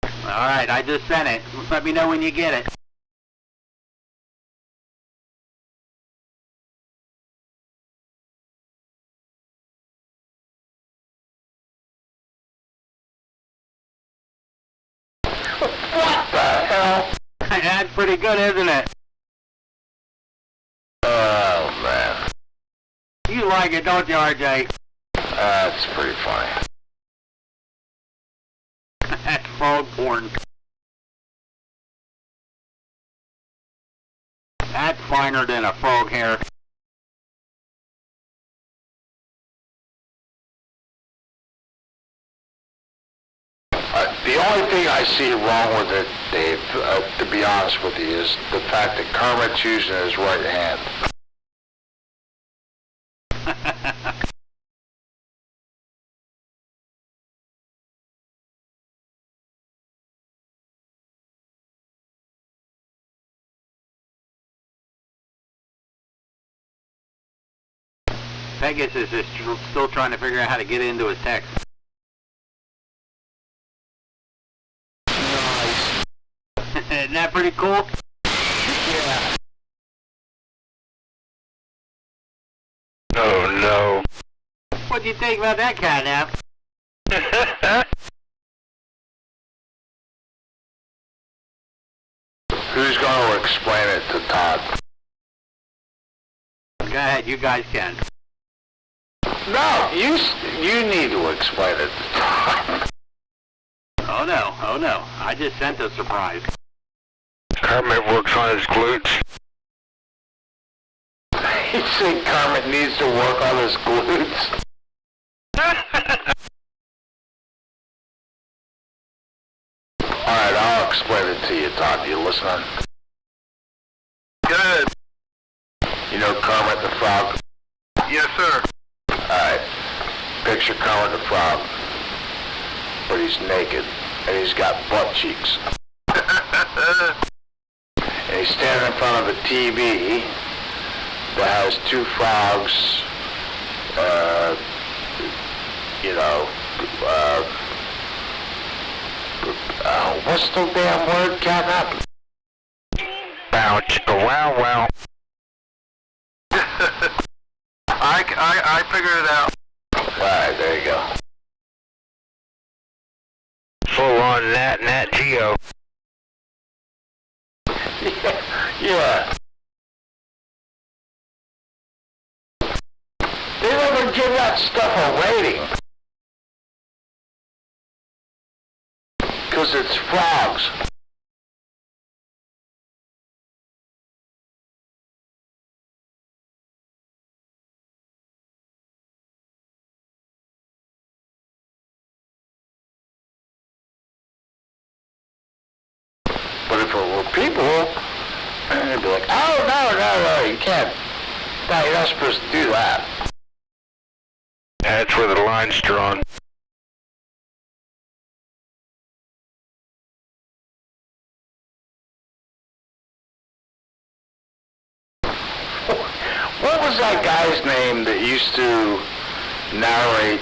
Alright, I just sent it. Let me know when you get it. What the hell? That's pretty good, isn't it? Oh, man. You like it, don't you, RJ? That's pretty funny. That's frog porn. That's finer than a frog hair. The only thing I see wrong with it, Dave, to be honest with you, is the fact that Kermit's using his right hand. Pegasus is still trying to figure out how to get into his text. Nice. Isn't that pretty cool? Yeah. Oh no. What do you think about that, Catnap? Who's going to explain it to Todd? Go ahead, you guys can. No, you need to explain it to Todd. Oh no, I just sent a surprise. Kermit works on his glutes. He said Kermit needs to work on his glutes. Alright, I'll explain it to you, Todd. You listening? Good. You know Kermit the Frog? Yes, sir. Alright. Picture Kermit the Frog. But he's naked. And he's got butt cheeks. And he's standing in front of a TV that has two frogs, what's the damn word, Catnap? Ouch. Wow, wow. I figured it out. Alright, there you go. Full on Nat Geo. Yeah. They never give that stuff a rating. Because it's frogs. But if it were people, they'd be like, oh, no, you can't. No, you're not supposed to do that. That's where the line's drawn. What was that guy's name that used to narrate,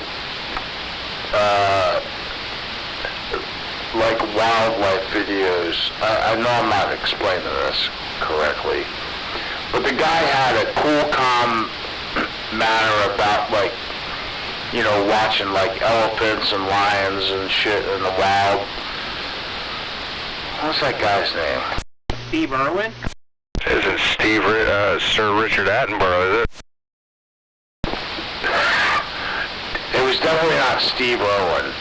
like wildlife videos? I know I'm not explaining this correctly, but the guy had a cool, calm manner about, like, watching, like, elephants and lions and shit in the wild. What's that guy's name? Steve Irwin? Isn't Sir Richard Attenborough, is it? It was definitely not Steve Irwin.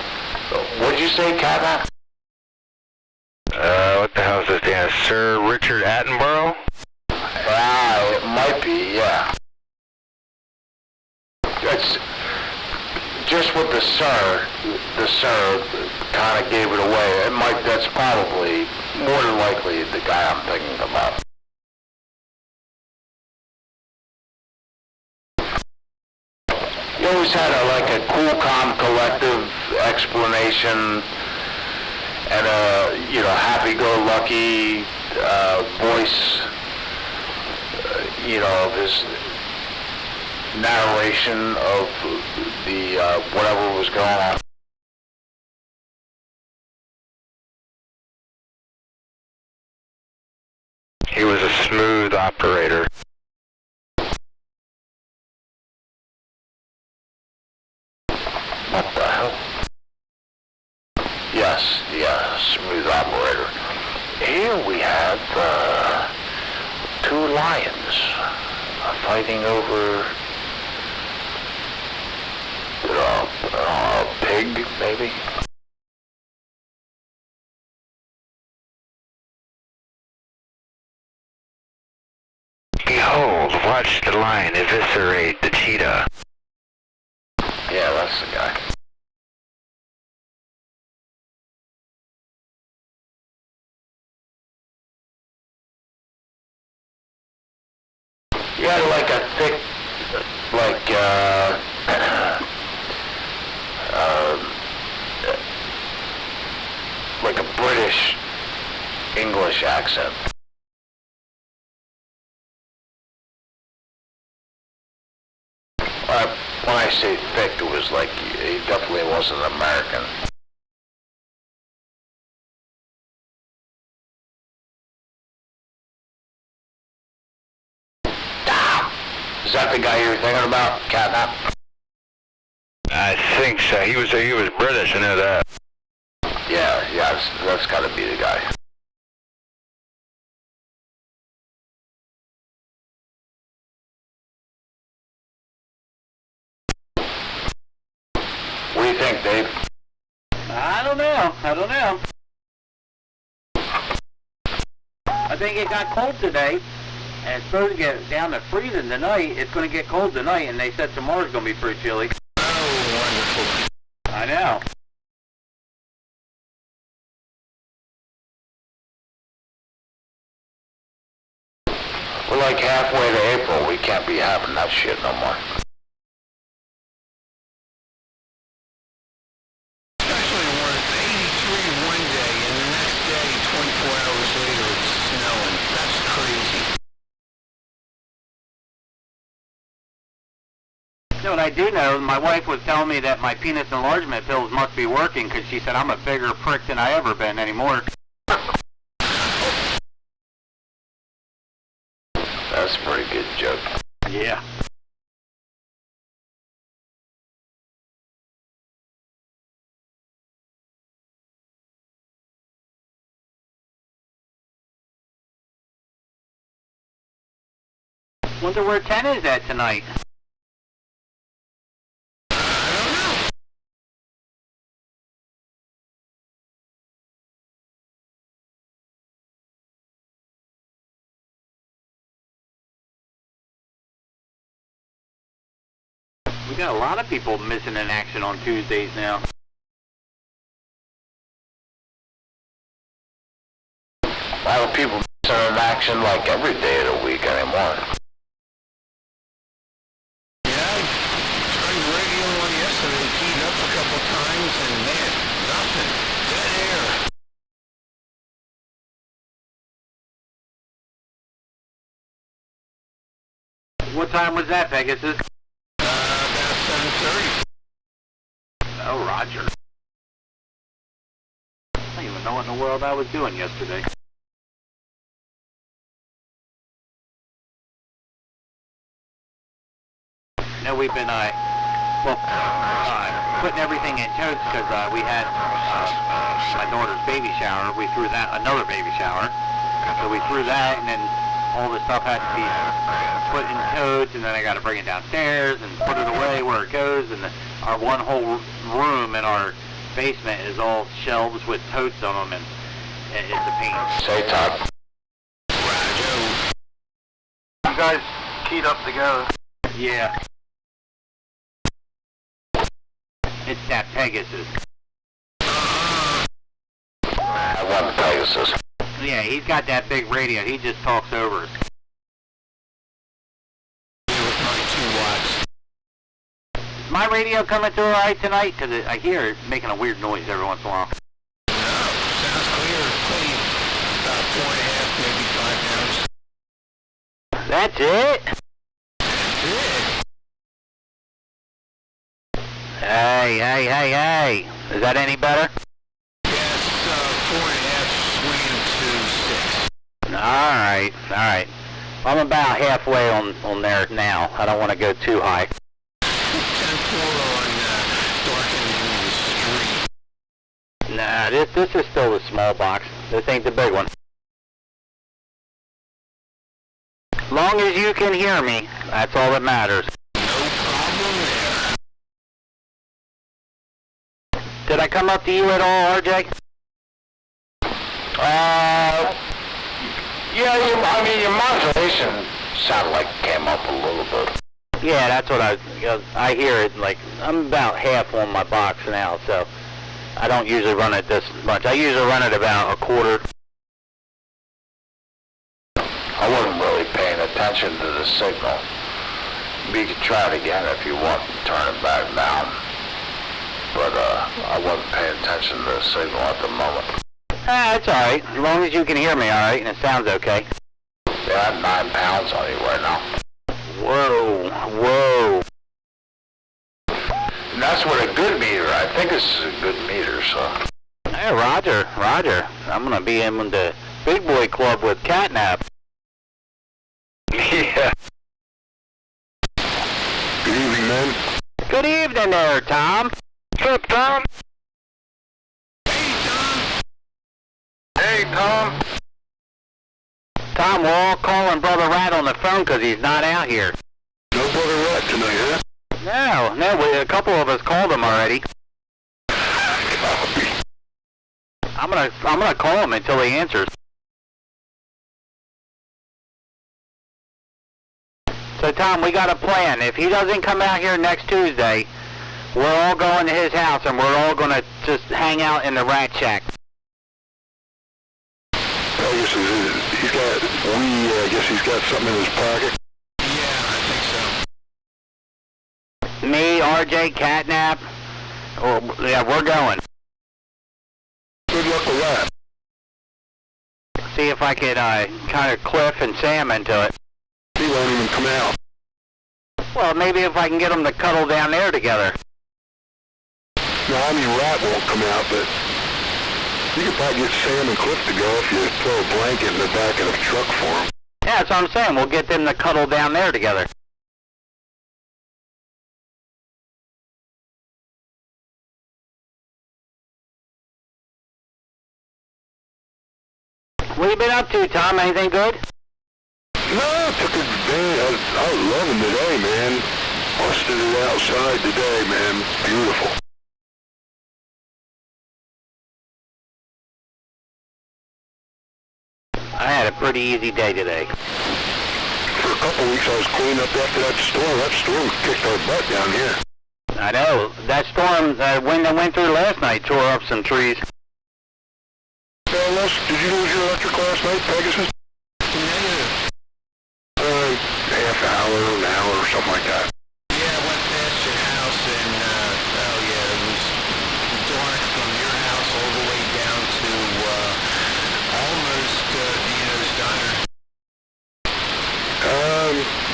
What'd you say, Catnap? What the hell is this? Yeah, Sir Richard Attenborough? It might be, yeah. It's just with the sir kind of gave it away. That's probably more than likely the guy I'm thinking about. He always had a cool, calm, collective explanation and a, happy-go-lucky voice, of his narration of the whatever was going on. He was a smooth operator. What the hell? Yes, yeah, smooth operator. Here we have two lions fighting over a pig, maybe? Behold, watch the lion eviscerate the cheetah. Yeah, that's the guy. He had like a thick, like a British English accent. Alright, features like he definitely wasn't American. Is that the guy you were thinking about, Catnap? I think so. He was British, I know that. Yeah, that's got to be the guy. What do you think, Dave? I don't know. I think it got cold today, and it's supposed to get down to freezing tonight. It's going to get cold tonight, and they said tomorrow's going to be pretty chilly. Oh, wonderful. I know. We're like halfway to April. We can't be having that shit no more. Especially when it's 83 one day and the next day, 24 hours later, it's snowing. That's crazy. You know what I do know? My wife was telling me that my penis enlargement pills must be working because she said I'm a bigger prick than I ever been anymore. That's a pretty good joke. Yeah. Wonder where 10 is at tonight. We got a lot of people missing in action on Tuesdays now. A lot of people missing in action like every day of the week anymore. Yeah, I turned the radio on yesterday, keyed up a couple times, and man, nothing. Dead air. What time was that, Pegasus? About 7:30. Oh, Roger. I don't even know what in the world I was doing yesterday. No, we've been, putting everything in totes because we had my daughter's baby shower. We threw that, another baby shower. So we threw that, and then all the stuff had to be put in totes, and then I got to bring it downstairs and put it away where it goes. And our one whole room in our basement is all shelves with totes on them, and it's a pain. Say, Todd. Ragchew. You guys keyed up together. Yeah. It's that Pegasus. I want Pegasus. Yeah, he's got that big radio. He just talks over us. With my 2 watts. Is my radio coming through all right tonight? Because I hear it making a weird noise every once in a while. No, sounds clear, clean. About 4.5, maybe 5 pounds. That's it? That's it. Hey. Is that any better? Yes, 4.5 swinging to 6. Alright. I'm about halfway on there now. I don't want to go too high. 10-4 on darkening the street. Nah, this is still the small box. This ain't the big one. As long as you can hear me, that's all that matters. No problem there. Did I come up to you at all, RJ? Yeah, your modulation sounded like it came up a little bit. Yeah, that's what I hear it, like, I'm about half on my box now, so I don't usually run it this much. I usually run it about a quarter. I wasn't really paying attention to the signal. We could try it again if you want and turn it back down. But I wasn't paying attention to the signal at the moment. It's alright, as long as you can hear me alright and it sounds okay. Yeah, I have 9 pounds on you right now. Whoa. And that's what a good meter, I think this is a good meter, so. Hey, Roger. I'm gonna be in the big boy club with Catnap. Yeah. Good evening, man. Good evening there, Tom. What's up, Tom? Hey, Tom. Tom, we're all calling Brother Rat on the phone 'cause he's not out here. No Brother Rat tonight, huh? No, a couple of us called him already. Copy. I'm gonna call him until he answers. So Tom, we got a plan. If he doesn't come out here next Tuesday, we're all going to his house and we're all gonna just hang out in the Rat Shack. I guess I guess he's got something in his pocket. Me, RJ, Catnap. Oh, yeah, we're going. Good luck with that. See if I could kind of Cliff and Sam into it. He won't even come out. Well, maybe if I can get them to cuddle down there together. No, I mean Rat won't come out, but you could probably get Sam and Cliff to go if you throw a blanket in the back of the truck for them. Yeah, that's what I'm saying. We'll get them to cuddle down there together. What you been up to, Tom? Anything good? No, took a day. I was loving today, man. Busted it outside today, man. Beautiful. I had a pretty easy day today. For a couple weeks I was cleaning up after that storm. That storm kicked our butt down here. I know. That storm, wind that went through last night tore up some trees. Did you lose your electric last night, Pegasus? Half an hour or something like that. Yeah, I went past your house and, oh yeah, it was dark from your house all the way down to, almost, Dino's Diner.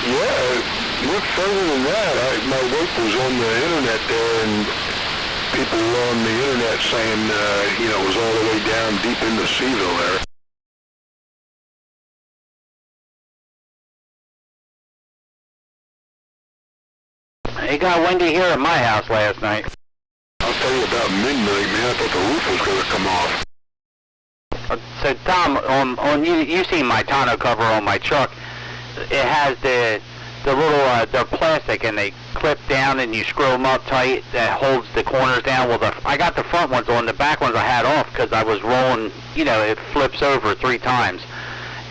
Yeah, look further than that. My wife was on the internet there and people were on the internet saying, it was all the way down deep into Seaville there. It got windy here at my house last night. I'll tell you about midnight, man. I thought the roof was going to come off. So Tom, on you seen my tonneau cover on my truck? It has the little they're plastic and they clip down and you screw them up tight. That holds the corners down. Well, I got the front ones on. The back ones I had off because I was rolling. It flips over 3 times.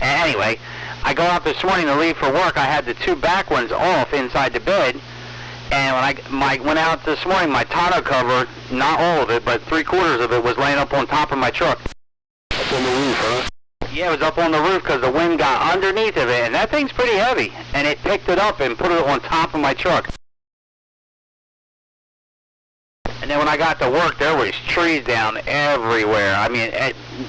And anyway, I go out this morning to leave for work. I had the 2 back ones off inside the bed. And when I went out this morning, my tonneau cover, not all of it, but 3/4 of it was laying up on top of my truck. Up on the roof, huh? Yeah, it was up on the roof because the wind got underneath of it, and that thing's pretty heavy. And it picked it up and put it on top of my truck. And then when I got to work, there was trees down everywhere. I mean,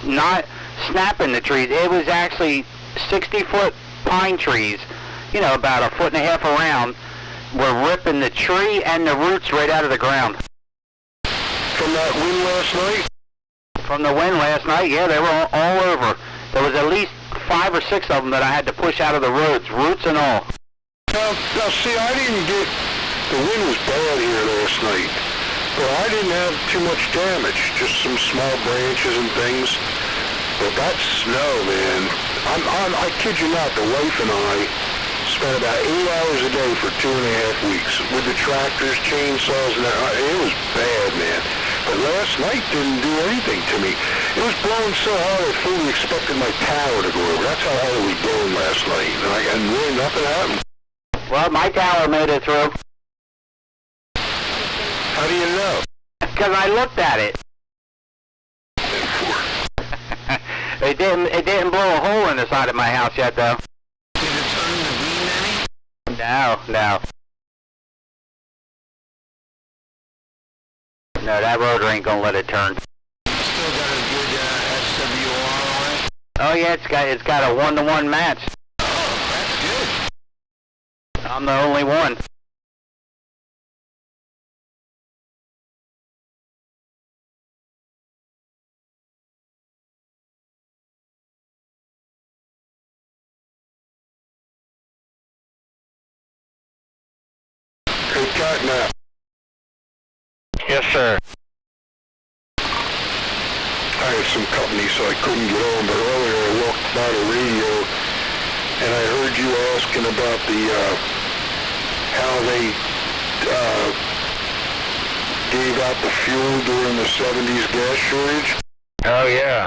not snapping the trees. It was actually 60-foot pine trees, about 1.5 feet around, were ripping the tree and the roots right out of the ground. From that wind last night? From the wind last night, yeah, they were all over. There was at least 5 or 6 of them that I had to push out of the roads, roots and all. Now see, I didn't get, the wind was bad here last night, but I didn't have too much damage, just some small branches and things. But that snow, man, I kid you not, the wife and I spent about 8 hours a day for 2.5 weeks with the tractors, chainsaws, and it was bad, man. But last night didn't do anything to me. It was blowing so hard I fully expected my tower to go over. That's how hard it was blowing last night. And really nothing happened. Well, my tower made it through. How do you know? Because I looked at it. It didn't blow a hole in the side of my house yet, though. Did it turn the beam any? No. No, that rotor ain't gonna let it turn. Still got a good SWR on it? Oh yeah, it's got a 1-to-1 match. Oh, that's good. I'm the only one. back now. Yes, sir. I had some company, so I couldn't get on, but earlier I walked by the radio, and I heard you asking about the, how they, gave out the fuel during the 70s gas shortage. Oh, yeah.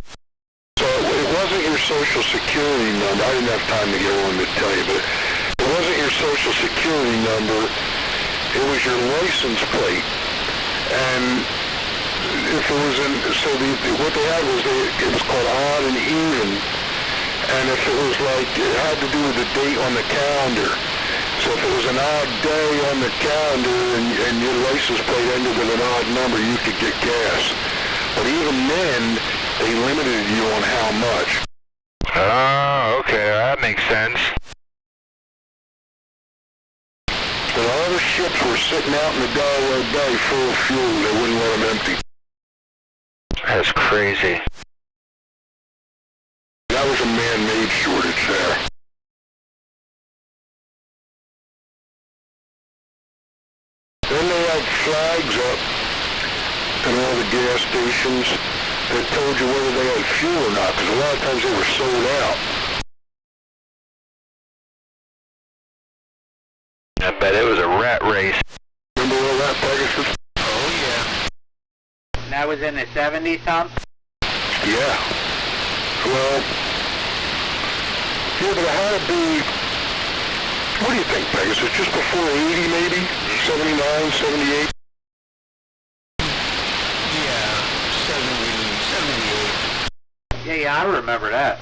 So it wasn't your social security number. I didn't have time to get on to tell you, but it wasn't your social security number. It was your license plate. And if it was in, so what they had was, it was called odd and even. And if it was like, it had to do with the date on the calendar. So if it was an odd day on the calendar and your license plate ended with an odd number, you could get gas. But even then, they limited you on how much. Oh, okay, that makes sense. But all the ships were sitting out in the Delaware Bay full of fuel. They wouldn't let them empty. That's crazy. That was a man-made shortage there. Then they had flags up in all the gas stations that told you whether they had fuel or not, because a lot of times they were sold out. I bet it was a rat race. Remember all that, Pegasus? Oh, yeah. That was in the 70s, Tom? Yeah. Well, yeah, but it had to be, what do you think, Pegasus? Just before 80, maybe? 79, 78? Yeah, 78. Yeah, I remember that.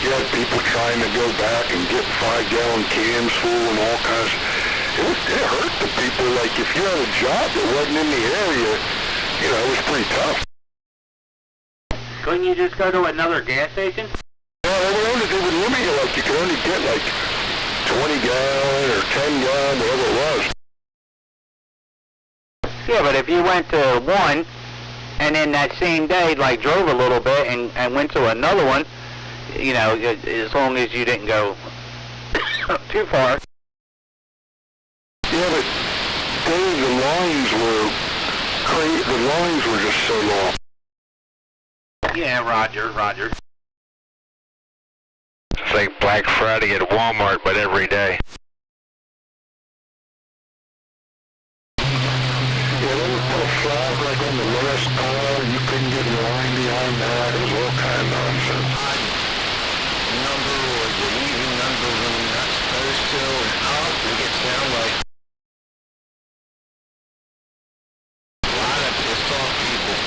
You had people trying to go back and get 5-gallon cans full and all kinds. It hurt the people. Like, if you had a job that wasn't in the area, you know, it was pretty tough. Couldn't you just go to another gas station? Well, they would limit you, like, you could only get, like, 20-gallon or 10-gallon, whatever it was. Yeah, but if you went to one, and then that same day, like, drove a little bit and went to another one, you know, as long as you didn't go too far. Yeah, but Dave, the lines were crazy. The lines were just so long. Yeah, Roger. It's like Black Friday at Walmart, but every day. Yeah, they would put a flag like on the last car, and you couldn't get in line behind that. It was all kind of nonsense. Number or you're leaving number when you're not supposed to, and it gets down like a lot of pissed off people.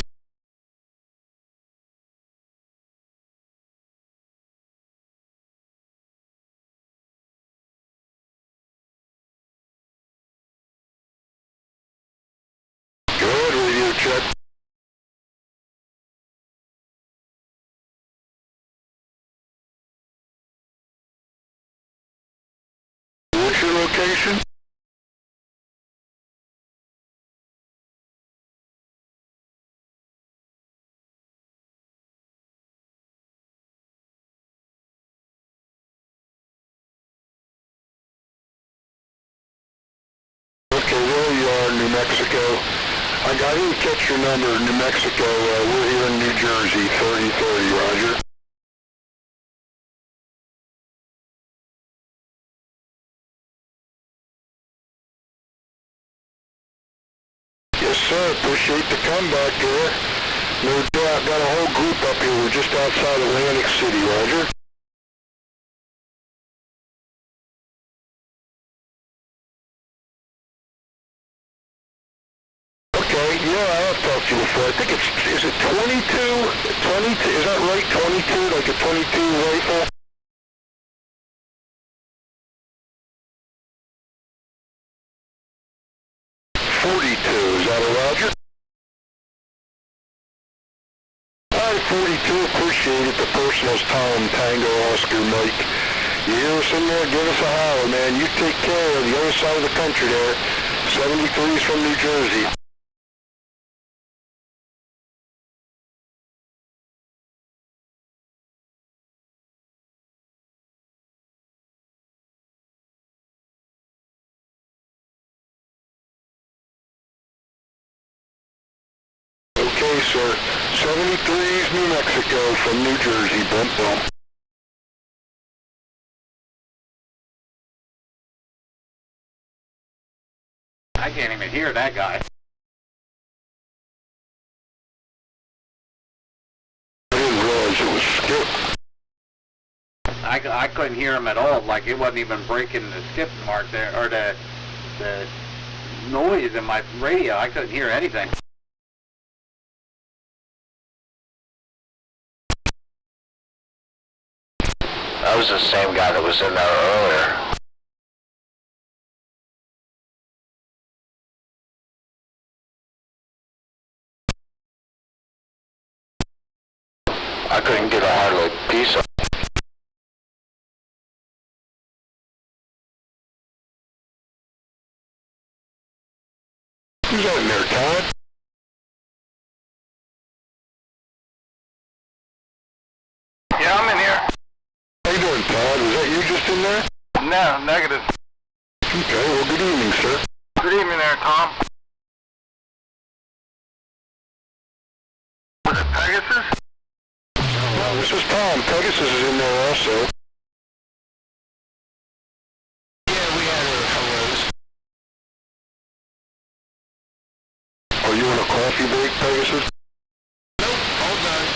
Go ahead, radio check. What's your location? Okay, there you are, New Mexico. I didn't catch your number, New Mexico. We're here in New Jersey, 3030, Roger. Yes, sir. Appreciate the comeback there. No doubt. Got a whole group up here. We're just outside Atlantic City, Roger. Okay, yeah, I have talked to you before. I think is it 22? 22, is that right? 22, like a 22 rifle? Is that a Roger? Alright, 42, appreciate it. The personal's Tom, Tango, Oscar, Mike. You hear us in there, give us a holler, man. You take care of the other side of the country there. 73's from New Jersey. Okay, sir. 73's New Mexico from New Jersey, Brentville. I can't even hear that guy. I didn't realize it was Skip. I couldn't hear him at all. Like it wasn't even breaking the skip mark there, or the noise in my radio. I couldn't hear anything. That was the same guy that was in there earlier. I couldn't get a hardly piece of. Who's out in there, Todd? Yeah, I'm in here. How you doing, Todd? Was that you just in there? No, negative. Okay, well, good evening, sir. Good evening there, Tom. Was it Pegasus? No, this is Tom. Pegasus is in there also. Yeah, we had our hellos. Are you on a coffee break, Pegasus? Nope, all done.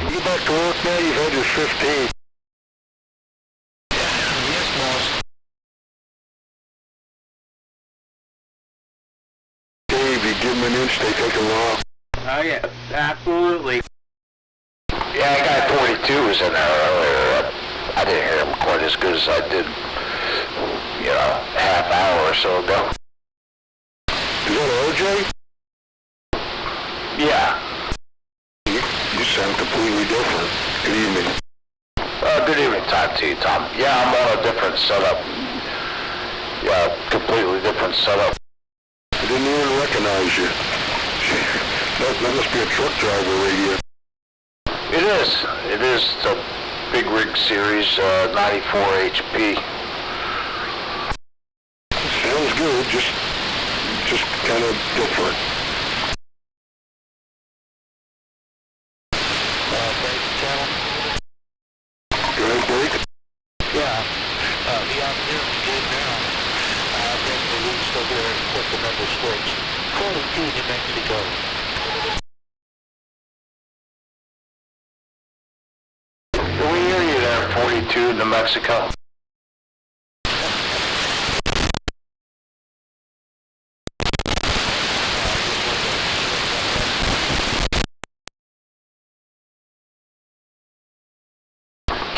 You get back to work now? You've had your 15. Yes, boss. Dave, you give them an inch, they take a while. Oh yeah, absolutely. Yeah, guy 42 was in there earlier. I didn't hear him quite as good as I did, half hour or so ago. Is that RJ? Yeah. You sound completely different. Good evening. Good evening, time to you, Tom. Yeah, I'm on a different setup. Yeah, completely different setup. I didn't even recognize you. That must be a truck driver radio. It is. It is the Big Rig Series 94 HP. Sounds good, just kind of different. Break channel? Go ahead, break. Yeah. The opportunity good now. Then the released over there and put the number switch. 42 New Mexico. Can we hear you there, 42, New Mexico?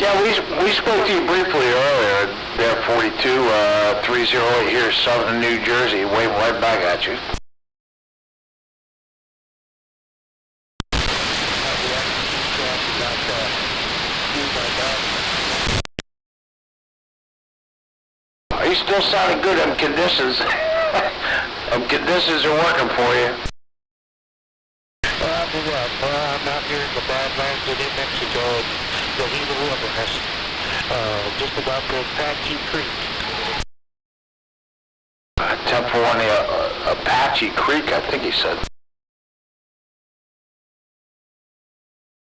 Yeah, we spoke to you briefly earlier there, 42, 308 here, Southern New Jersey, waving right back at you. Are you still sounding good? Them conditions, conditions are working for you. I'm out here in the Badlands of New Mexico, the Gila Wilderness, just about the Apache Creek. Temple on the Apache Creek, I think he said.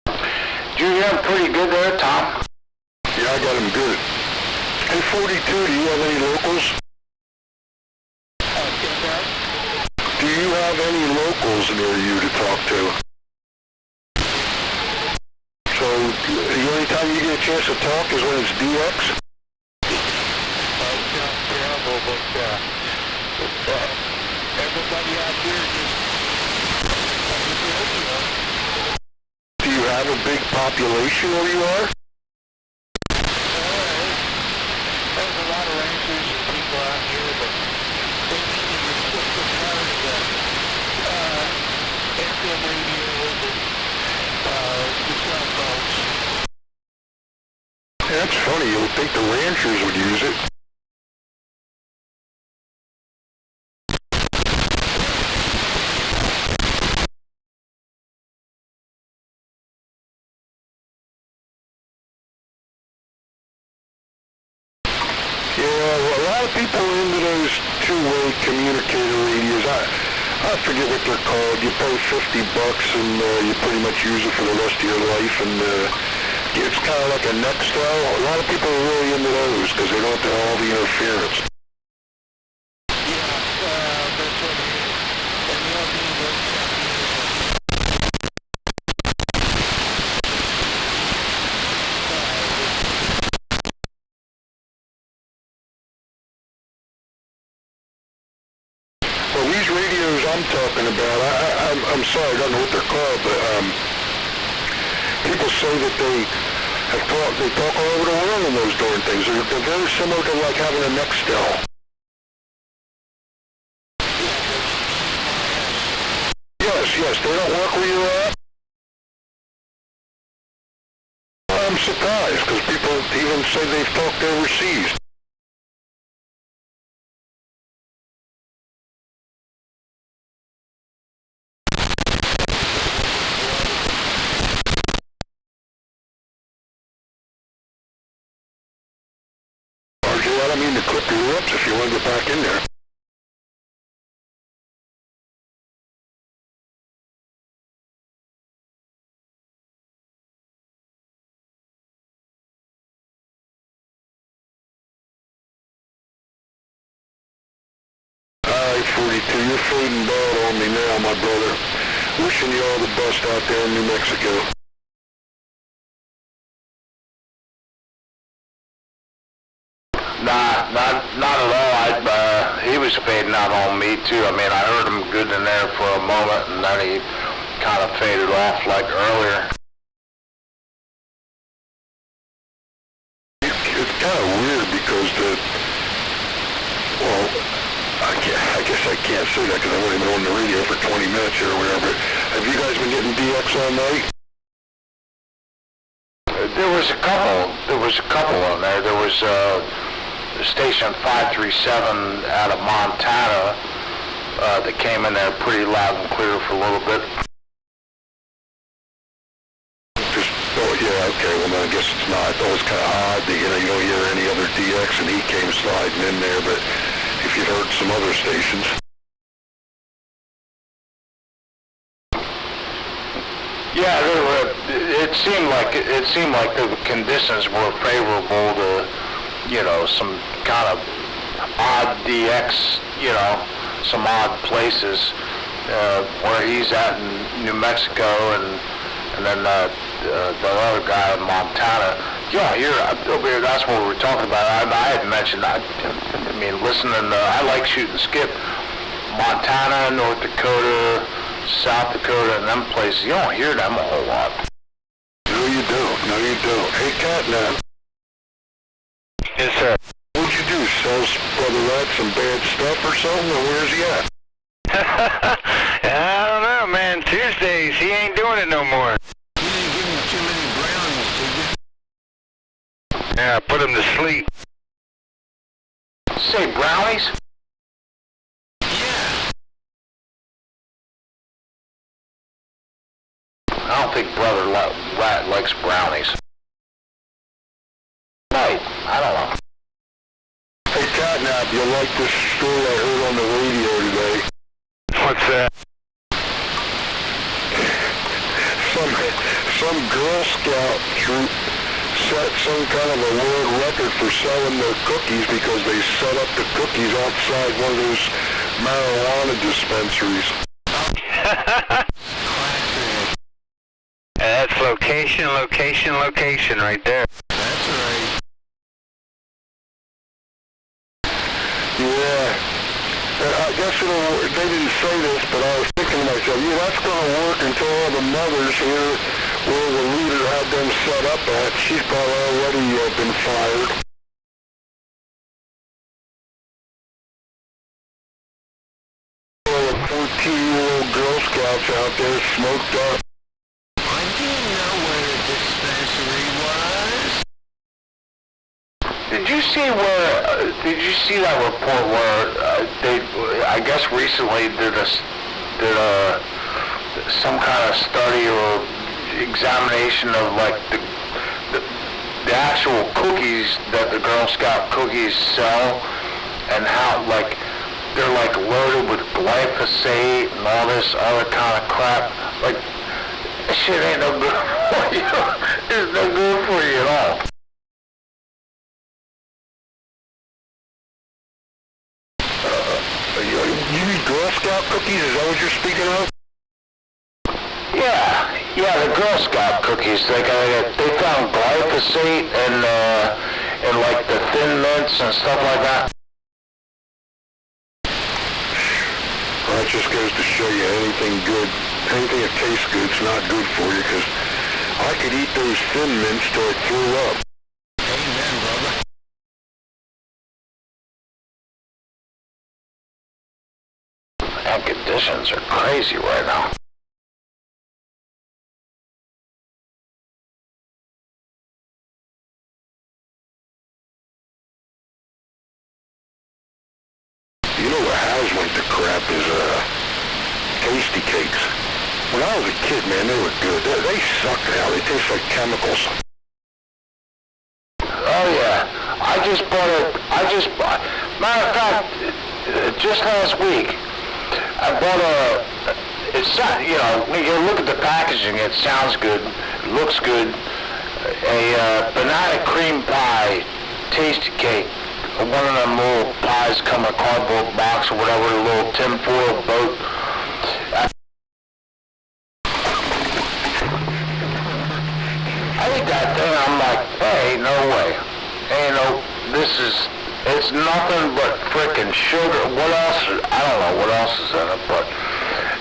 Did you hear him pretty good there, Tom? Yeah, I got him good. Hey, 42, do you have any locals? Do you have any locals near you to talk to? So, the only time you get a chance to talk is when it's DX? It sounds terrible, but everybody out here just... Do you have a big population where you are? There's a lot of ranchers and people out here, but they need to restrict the part of the FM radios and the cell phones. Yeah, that's funny. You would think the ranchers would use it. Yeah, well, a lot of people into those two-way communicator forget what they're called. You pay $50 and you pretty much use it for the rest of your life, and it's kind of like a Nextel. A lot of people are really into those because they don't have all the interference. That's what it is. And the other thing workshop Well, these radios I'm talking about, I'm sorry, I don't know what they're called, but people say that they talk all over the world in those darn things. They're very similar to like having a Nextel. Yes, they don't work where you're at. I'm surprised because people even say they've talked overseas. I don't mean to clip your lips if you want to get back in there. Alright, 42, you're fading bad on me now, my brother. Wishing you all the best out there in New Mexico. Nah, not at all. He was fading out on me too. I mean, I heard him good in there for a moment, and then he kind of faded off like earlier. It's kind of weird because I guess I can't say that because I've only been on the radio for 20 minutes here or whatever. Have you guys been getting DX all night? There was a couple on there. There was station 537 out of Montana that came in there pretty loud and clear for a little bit. Yeah, okay, well, I guess it's not. It was kind of odd that, you don't hear any other DX, and he came sliding in there, but if you'd heard some other stations. Yeah, it seemed like the conditions were favorable to, some kind of odd DX, some odd places where he's at in New Mexico, and then the other guy in Montana. That's what we were talking about. I had mentioned, listening to, I like Shoot and Skip, Montana, North Dakota, South Dakota, and them places. You don't hear them a whole lot. No, you don't. Hey, Catnap. Yes, sir. What'd you do, sell Brother Rat some bad stuff or something, or where's he at? I don't know, man. Tuesdays, he ain't doing it no more. You didn't give him too many brownies, did you? Yeah, put him to sleep. Say brownies? Yeah. I don't think Brother Rat likes brownies. Right, I don't know. Hey, Catnap, you'll like this story I heard on the radio today. What's that? Some Girl Scout troop set some kind of a world record for selling their cookies because they set up the cookies outside one of those marijuana dispensaries. That's location right there. That's right. Yeah. I guess they didn't say this, but I was thinking to myself, that's going to work until all the mothers here where the leader had them set up at, she's probably already been fired. 14-year-old Girl Scouts out there smoked up. I didn't know where the dispensary was. Did you see that report where they, I guess recently did some kind of study or examination of like the actual cookies that the Girl Scout cookies sell, and how like they're like loaded with glyphosate and all this other kind of crap. Like, that shit ain't no good for you. It's no good for you at all. You eat Girl Scout cookies? Is that what you're speaking of? Yeah, the Girl Scout cookies. They found glyphosate and like the Thin Mints and stuff like that. Well, that just goes to show you anything that tastes good is not good for you, because I could eat those Thin Mints till I threw up. Amen, brother. And conditions are crazy right now. You know what has went to crap is Tasty Cakes. When I was a kid, man, they were good. They suck now. They taste like chemicals. Oh yeah, matter of fact, just last week, I bought when you look at the packaging, it sounds good, it looks good, a banana cream pie tasty cake. One of them little pies come in a cardboard box or whatever, a little tinfoil boat. I ate that thing, I'm like, hey, no way. It's nothing but frickin' sugar. What else? I don't know what else is in it, but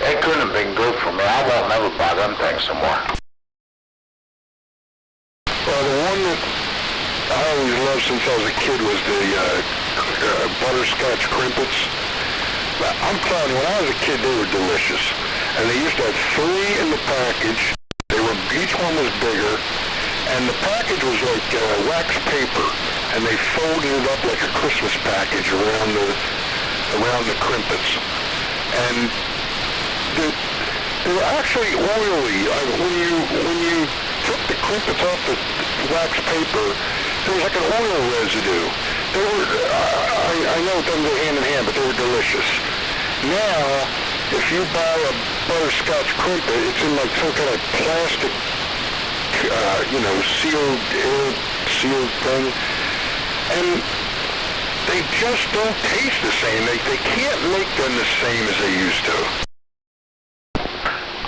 it couldn't have been good for me. I won't never buy them things anymore. Well, the one that I always loved since I was a kid was the butterscotch crimpets. I'm telling you, when I was a kid, they were delicious. And they used to have 3 in the package. Each one was bigger. And the package was like wax paper. And they folded it up like a Christmas package around the crimpets. And they were actually oily. When you took the crimpets off the wax paper, there was like an oil residue. They were, I know it doesn't go hand in hand, but they were delicious. Now, if you buy a butterscotch crimpet, it's in like some kind of plastic, sealed thing. And they just don't taste the same. They can't make them the same as they used to.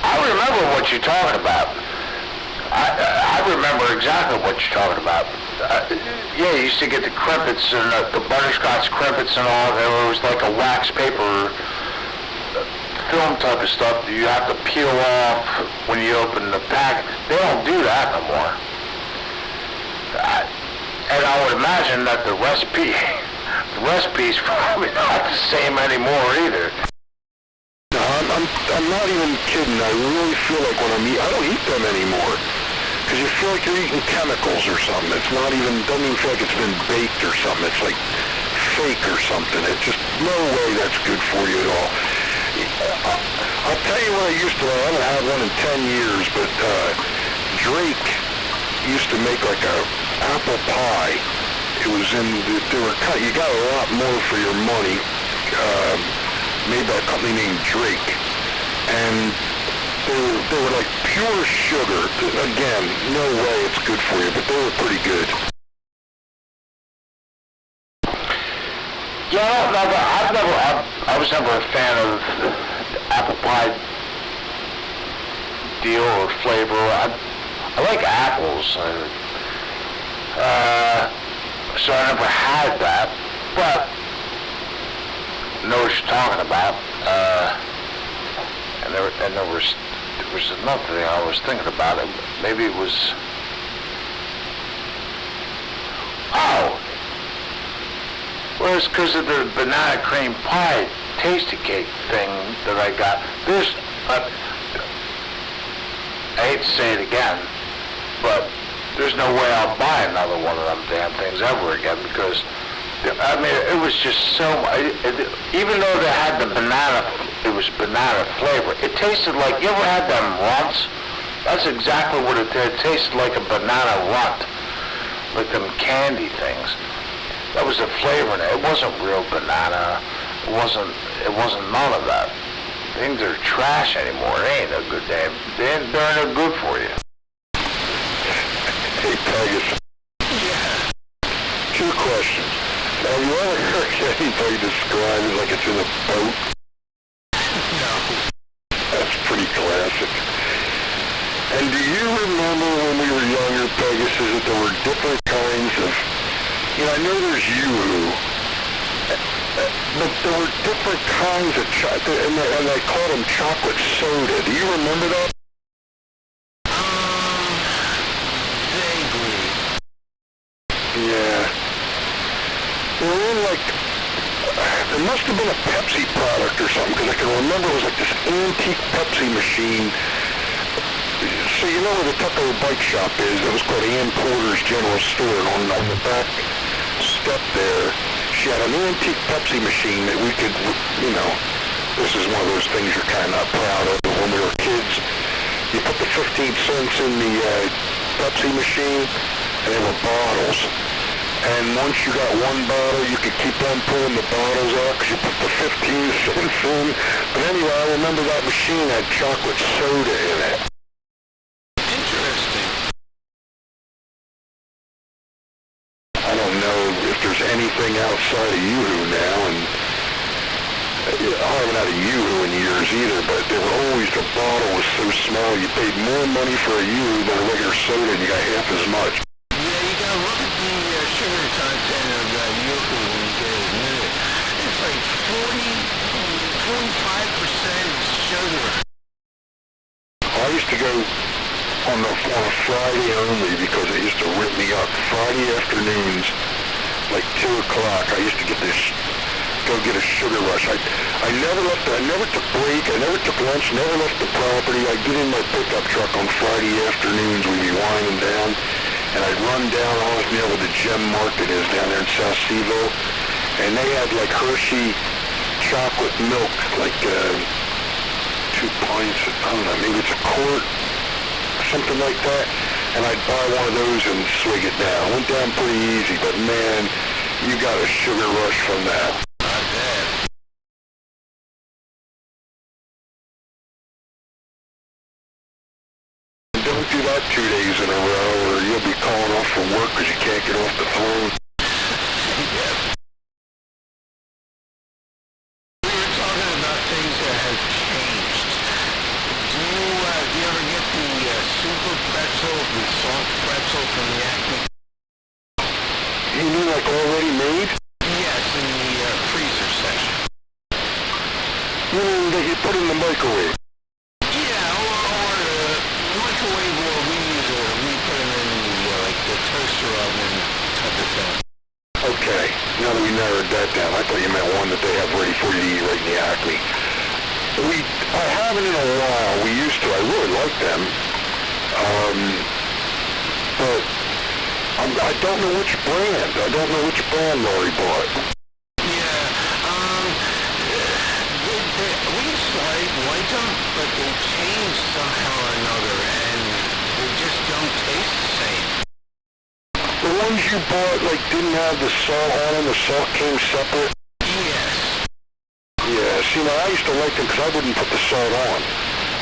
I remember what you're talking about. I remember exactly what you're talking about. Yeah, you used to get the crimpets and the butterscotch crimpets and all. There was like a wax paper film type of stuff that you have to peel off when you open the pack. They don't do that no more. And I would imagine that the recipe's probably not the same anymore either. No, I'm not even kidding. I really feel like when I don't eat them anymore. Because you feel like you're eating chemicals or something. It's not even, doesn't even feel like it's been baked or something. It's like fake or something. It's just no way that's good for you at all. I'll tell you what I used to love. I haven't had one in 10 years, but Drake used to make like a apple pie. It was you got a lot more for your money. Made by a company named Drake. And they were like pure sugar. Again, no way it's good for you, but they were pretty good. Yeah, I was never a fan of apple pie deal or flavor. I like apples, so I never had that, but I know what you're talking about. And there was another thing I was thinking about. It. Maybe it was. Oh! Well, it's because of the banana cream pie tasty cake thing that I got. I hate to say it again, but there's no way I'll buy another one of them damn things ever again because, it was just so, even though they had the banana, it was banana flavor, it tasted like, you ever had them runts? That's exactly what it did. It tasted like a banana runt, like them candy things. That was the flavor in it. It wasn't real banana. it wasn't none of that. Things are trash anymore. They ain't no good damn. They're no good for you. Hey, Pegasus. Yeah. Two questions. Have you ever heard anybody describe it like it's in a boat? No. That's pretty classic. And do you remember when we were younger, Pegasus, that there were different kinds of, I know there's Yoo-hoo, but there were different kinds of chocolate, and they called them chocolate soda. Do you remember that? Vaguely. Yeah. They were in like, there must have been a Pepsi product or something, because I can remember it was like this antique Pepsi machine. So you know where the Tucko bike shop is? It was called Ann Porter's General Store, and on the back step there, she had an antique Pepsi machine that we could, this is one of those things you're kind of not proud of. When we were kids, you put the 15 cents in the Pepsi machine, and they were bottles. And once you got one bottle, you could keep on pulling the bottles out because you put the 15 cents in. But anyway, I remember that machine had chocolate soda in it. Interesting. I don't know if there's anything outside of Yoo-hoo now, and I haven't had a Yoo-hoo in years either, but they were always, the bottle was so small, you paid more money for a Yoo-hoo than a regular soda, and you got half as much. Yeah, you gotta look at the sugar content of Yoo-hoo when you get it new. It's like 45% sugar. I used to go on a Friday only because it used to rip me up. Friday afternoons, like 2 o'clock, I used to go get a sugar rush. I never took break, I never took lunch, never left the property. I'd get in my pickup truck on Friday afternoons, we'd be winding down, and I'd run down almost near where the Gem Market is down there in South Seaville, and they had like Hershey chocolate milk, like 2 pints, I don't know, maybe it's a quart, something like that, and I'd buy one of those and swig it down. Went down pretty easy, but man, you got a sugar rush from that. I bet. Don't do that 2 days in a row, or you'll be calling off from work because you can't get off the phone. Yeah. We were talking about things that have changed. Do you ever get the super pretzel, the soft pretzel from the Acme? You mean like already made? Yes, in the freezer section. You mean that you put in the microwave? Yeah, or microwave, or we put them in the toaster oven type of thing. Okay, now that we narrowed that down, I thought you meant one that they have ready for you to eat right in the Acme. I haven't in a while. We used to. I really like them. But I don't know which brand. I don't know which brand Laurie bought. Yeah, we used to like them, but they changed somehow or another, and they just don't taste the same. The ones you bought, like, didn't have the salt on them. The salt came separate. Yes. Yeah, see, now I used to like them because I wouldn't put the salt on.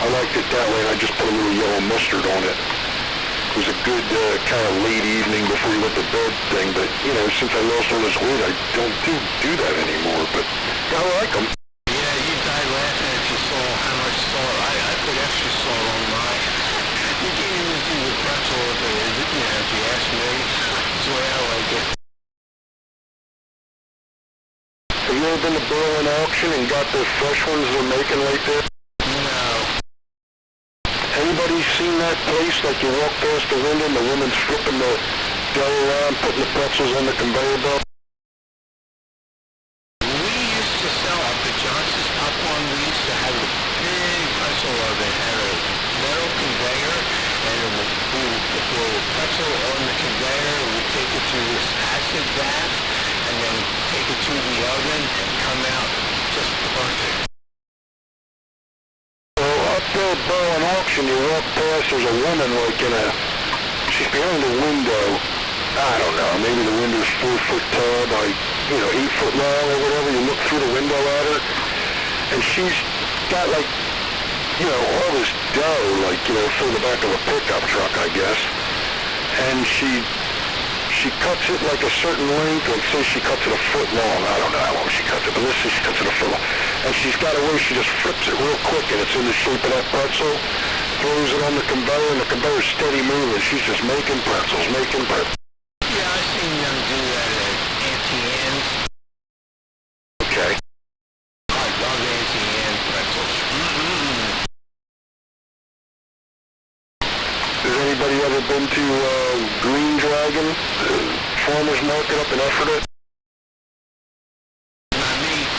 I liked it that way, and I just put a little yellow mustard on it. It was a good kind of late evening before you went to bed thing, but, since I lost all this weight, I don't do that anymore, but I like them. Yeah, you'd die laughing if you saw how much salt. I put extra salt on mine. You can't even see the pretzel if you ask me. That's the way I like it. Have you ever been to Berlin auction and got the fresh ones they're making right there? No. Anybody seen that place, like you walk past the window and the woman's flipping the dough around, putting the pretzels on the conveyor belt? We used to sell up at Johnson's Popcorn. We used to have a big pretzel oven. It had a metal conveyor, and we would put the pretzel on the conveyor, and we'd take it through this acid bath, and then take it through the oven and come out just perfect. Well, up there at Berlin auction, you walk past, there's a woman like she's behind a window. I don't know, maybe the window's 4 foot tall by 8 foot long or whatever. You look through the window at her, and she's got like, all this dough, like, for the back of a pickup truck, I guess. And she cuts it like a certain length, like say she cuts it a foot long. I don't know how long she cuts it, but let's say she cuts it a foot long. And she's got a way she just flips it real quick, and it's in the shape of that pretzel, throws it on the conveyor, and the conveyor's steady moving. She's just making pretzels. Yeah, I've seen them do that at Auntie Anne's. Okay. I love Auntie Anne's pretzels. Has anybody ever been to Green Dragon, farmer's market up in Ephrata? Not me.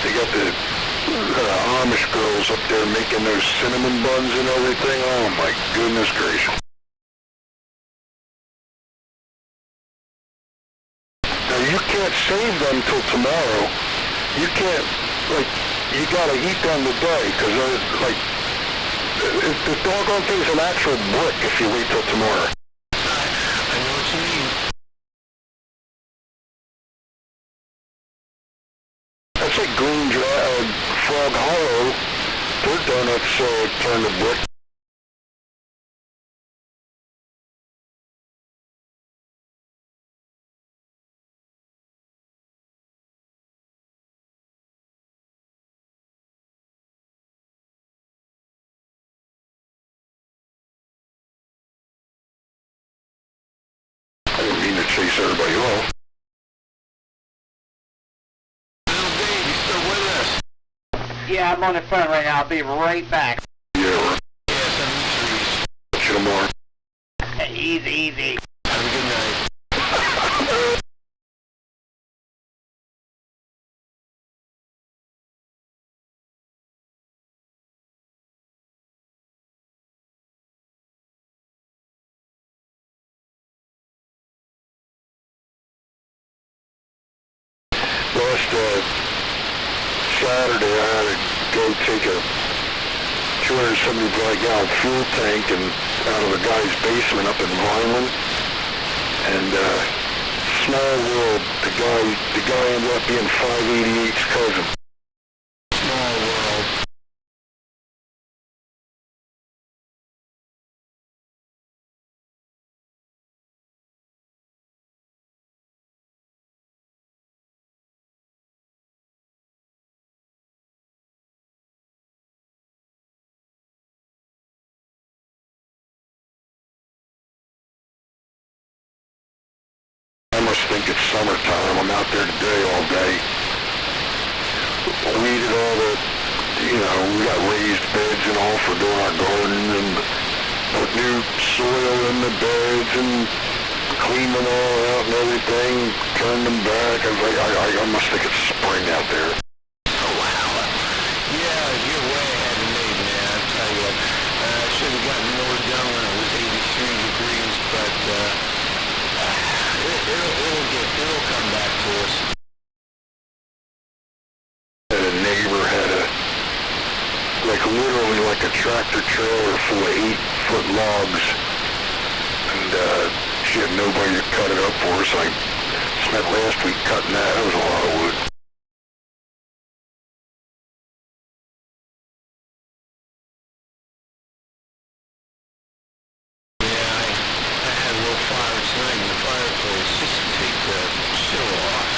They got the Amish girls up there making those cinnamon buns and everything. Oh my goodness gracious. Now you can't save them till tomorrow. You can't, you gotta eat them today, because the doggone thing's an actual brick if you wait till tomorrow. I know what you mean. That's like Frog Hollow. Their donuts turn to brick. I didn't mean to chase everybody off. Little Dave, you still with us? Yeah, I'm on the phone right now. I'll be right back. Yeah, Yes, I'm in trees. catch you tomorrow. Easy. Have a good night. Last Saturday, I had to go take a 275-gallon fuel tank out of a guy's basement up in Vineland. And small world, the guy ended up being 588's cousin. Small world. I must think it's summertime. I'm out there today all day. Weeded all the, we got raised beds and all for doing our garden, and put new soil in the beds and cleaned them all out and everything, turned them back. I must think it's spring out there. Oh, wow. Yeah, you're way ahead of me, man. I tell you what, I should have gotten more done when it was 83 degrees, but it'll come back to us. And a neighbor had literally like a tractor trailer full of 8-foot logs, and she had nobody to cut it up for her, so I spent last week cutting that. That was a lot of wood. Yeah, I had a little fire tonight in the fireplace just to take the chill off,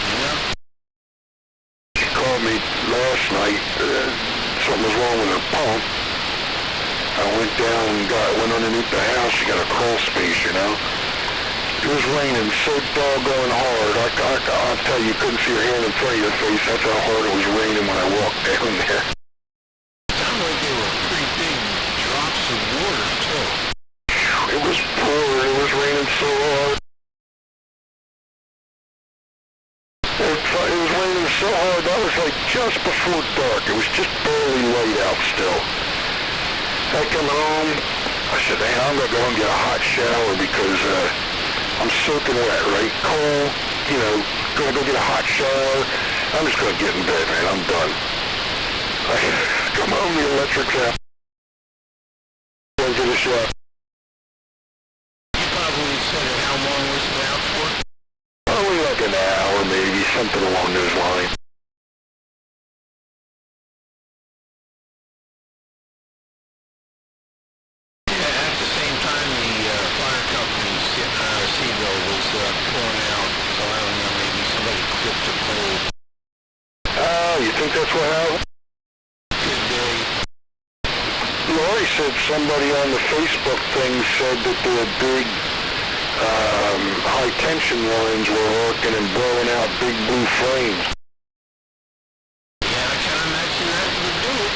She called me last night. Something was wrong with her pump. I went down and went underneath the house. She got a crawl space, It was raining so doggone hard. I'll tell you, you couldn't see your hand in front of your face. That's how hard it was raining when I walked down there. Sounded like they were pretty big drops of water, too. It was pouring. It was raining so hard. It was raining so hard. That was like just before dark. It was just barely light out still. I come home. I said, hey, I'm going to go and get a hot shower because I'm soaking wet, right? Cold, going to go get a hot shower. I'm just going to get in bed, man. I'm done. I come home, the electric's out. Go get a shower. You probably said it, how long was it out somebody on the Facebook thing said that the big high tension lines were arcing and blowing out big blue flames. Yeah, I can imagine that would do it.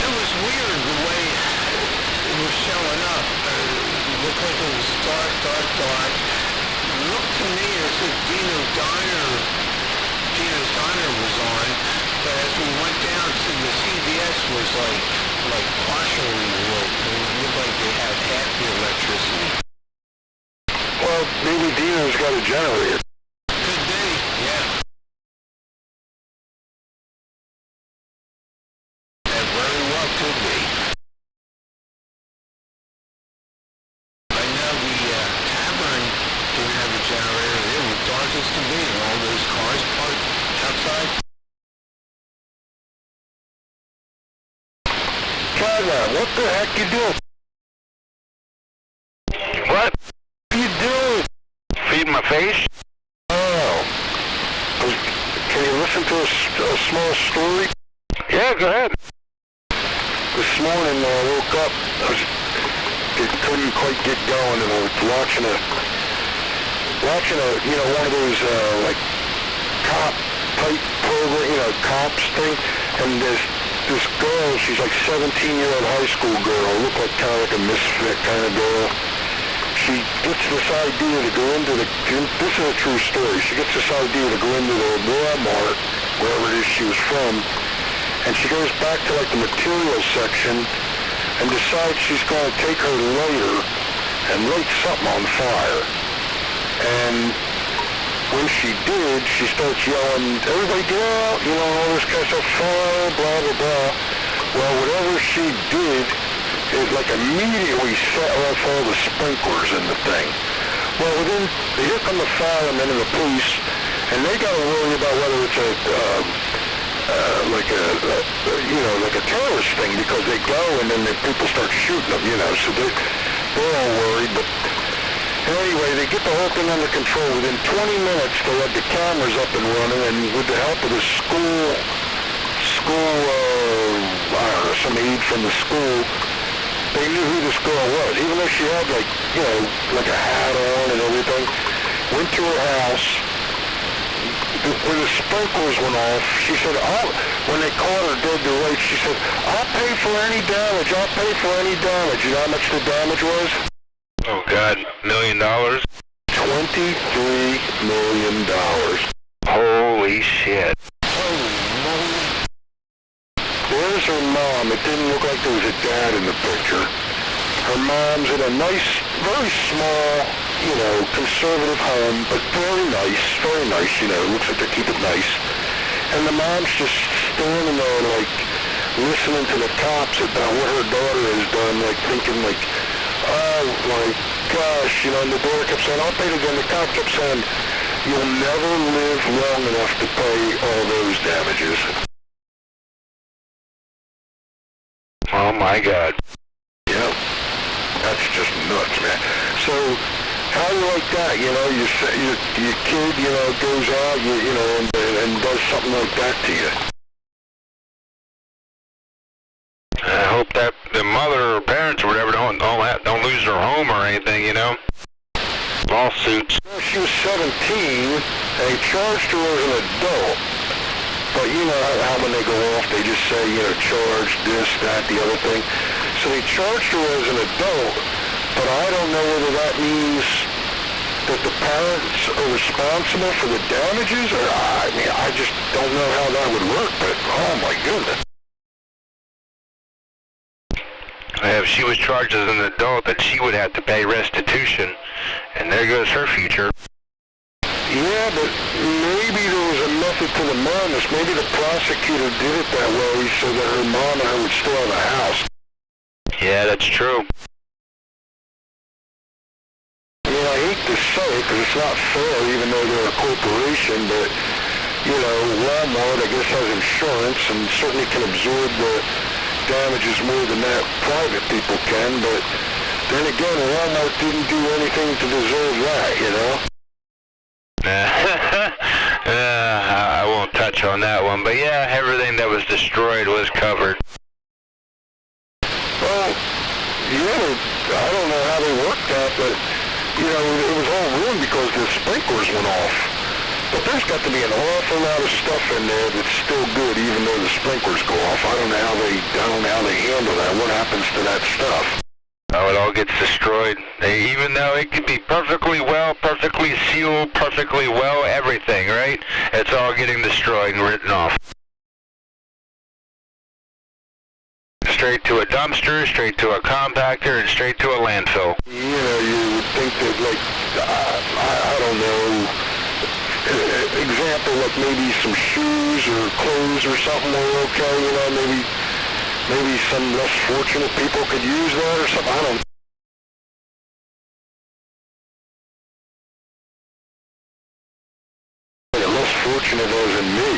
It was weird the way it was showing up. It looked like it was dark, dark, dark. It looked to me as if Dino's Diner was on, but as we went down to the CVS was like partially lit. It looked like they had half the electricity. Well, maybe Dino's got a generator. Could be, yeah. That very well could be. I know the tavern didn't have a generator. It was dark as can be, and all those cars parked outside. Tyler, what the heck you doing? What? What you doing? Feed my face? Oh. Can you listen to a small story? Yeah, go ahead. This morning when I woke up, it couldn't quite get going, and I was watching a, one of those, like, cop-type program, cops thing, and this girl, she's like 17-year-old high school girl, looked like kind of like a misfit kind of girl. She gets this idea to go into this is a true story, she gets this idea to go into the Walmart, wherever it is she was from, and she goes back to like the materials section and decides she's going to take her lighter and light something on fire. And when she did, she starts yelling, everybody get out, all this kind of stuff, fire, blah, blah, blah. Well, whatever she did, it like immediately set off all the sprinklers in the thing. Well, here come the firemen and the police, and they got to worry about whether it's like a terrorist thing, because they go and then the people start shooting them, so they're all worried. But anyway, they get the whole thing under control. Within 20 minutes, they had the cameras up and running, and with the help of the some aide from the school, they knew who this girl was, even though she had like a hat on and everything. Went to her house. When the sprinklers went off, she said, when they caught her dead to rights, she said, I'll pay for any damage, I'll pay for any damage. You know how much the damage was? Oh, God, $1 million? $23 million. Holy shit. Holy moly. There's her mom. It didn't look like there was a dad in the picture. Her mom's in a nice, very small, conservative home, but very nice, looks like they keep it nice. And the mom's just standing there, listening to the cops about what her daughter has done, thinking, oh my gosh, and the daughter kept saying, I'll pay it again. The cop kept saying, you'll never live long enough to pay all those damages. Oh my God. Yep. That's just nuts, man. So, how do you like that? Your kid, goes out, and does something like that to you. I hope that the mother or parents or whatever don't lose their home or anything, Lawsuits. Well, she was 17, and they charged her as an adult. But you know how when they go off, they just say, charge this, that, the other thing. So they charged her as an adult, but I don't know whether that means that the parents are responsible for the damages, or I just don't know how that would work, but oh my goodness. If she was charged as an adult, that she would have to pay restitution, and there goes her future. Yeah, but maybe there was a method to the madness. Maybe the prosecutor did it that way so that her mom and her would still have a house. Yeah, that's true. I hate to say it because it's not fair, even though they're a corporation, but, Walmart, I guess, has insurance and certainly can absorb the damages more than that private people can, but then again, Walmart didn't do anything to deserve that, you know? I won't touch on that one, but yeah, everything that was destroyed was covered. Well, I don't know how they worked that, but, you know, it was all ruined because the sprinklers went off. But there's got to be an awful lot of stuff in there that's still good, even though the sprinklers go off. I don't know how they handle that. What happens to that stuff? Oh, it all gets destroyed. Even though it could be perfectly well, perfectly sealed, perfectly well, everything, right? It's all getting destroyed and written off. Straight to a dumpster, straight to a compactor, and straight to a landfill. You know, you would think that, like, I don't know, example, like maybe some shoes or clothes or something were okay, you know, maybe some less fortunate people could use that or something, I don't know. Less fortunate as in me.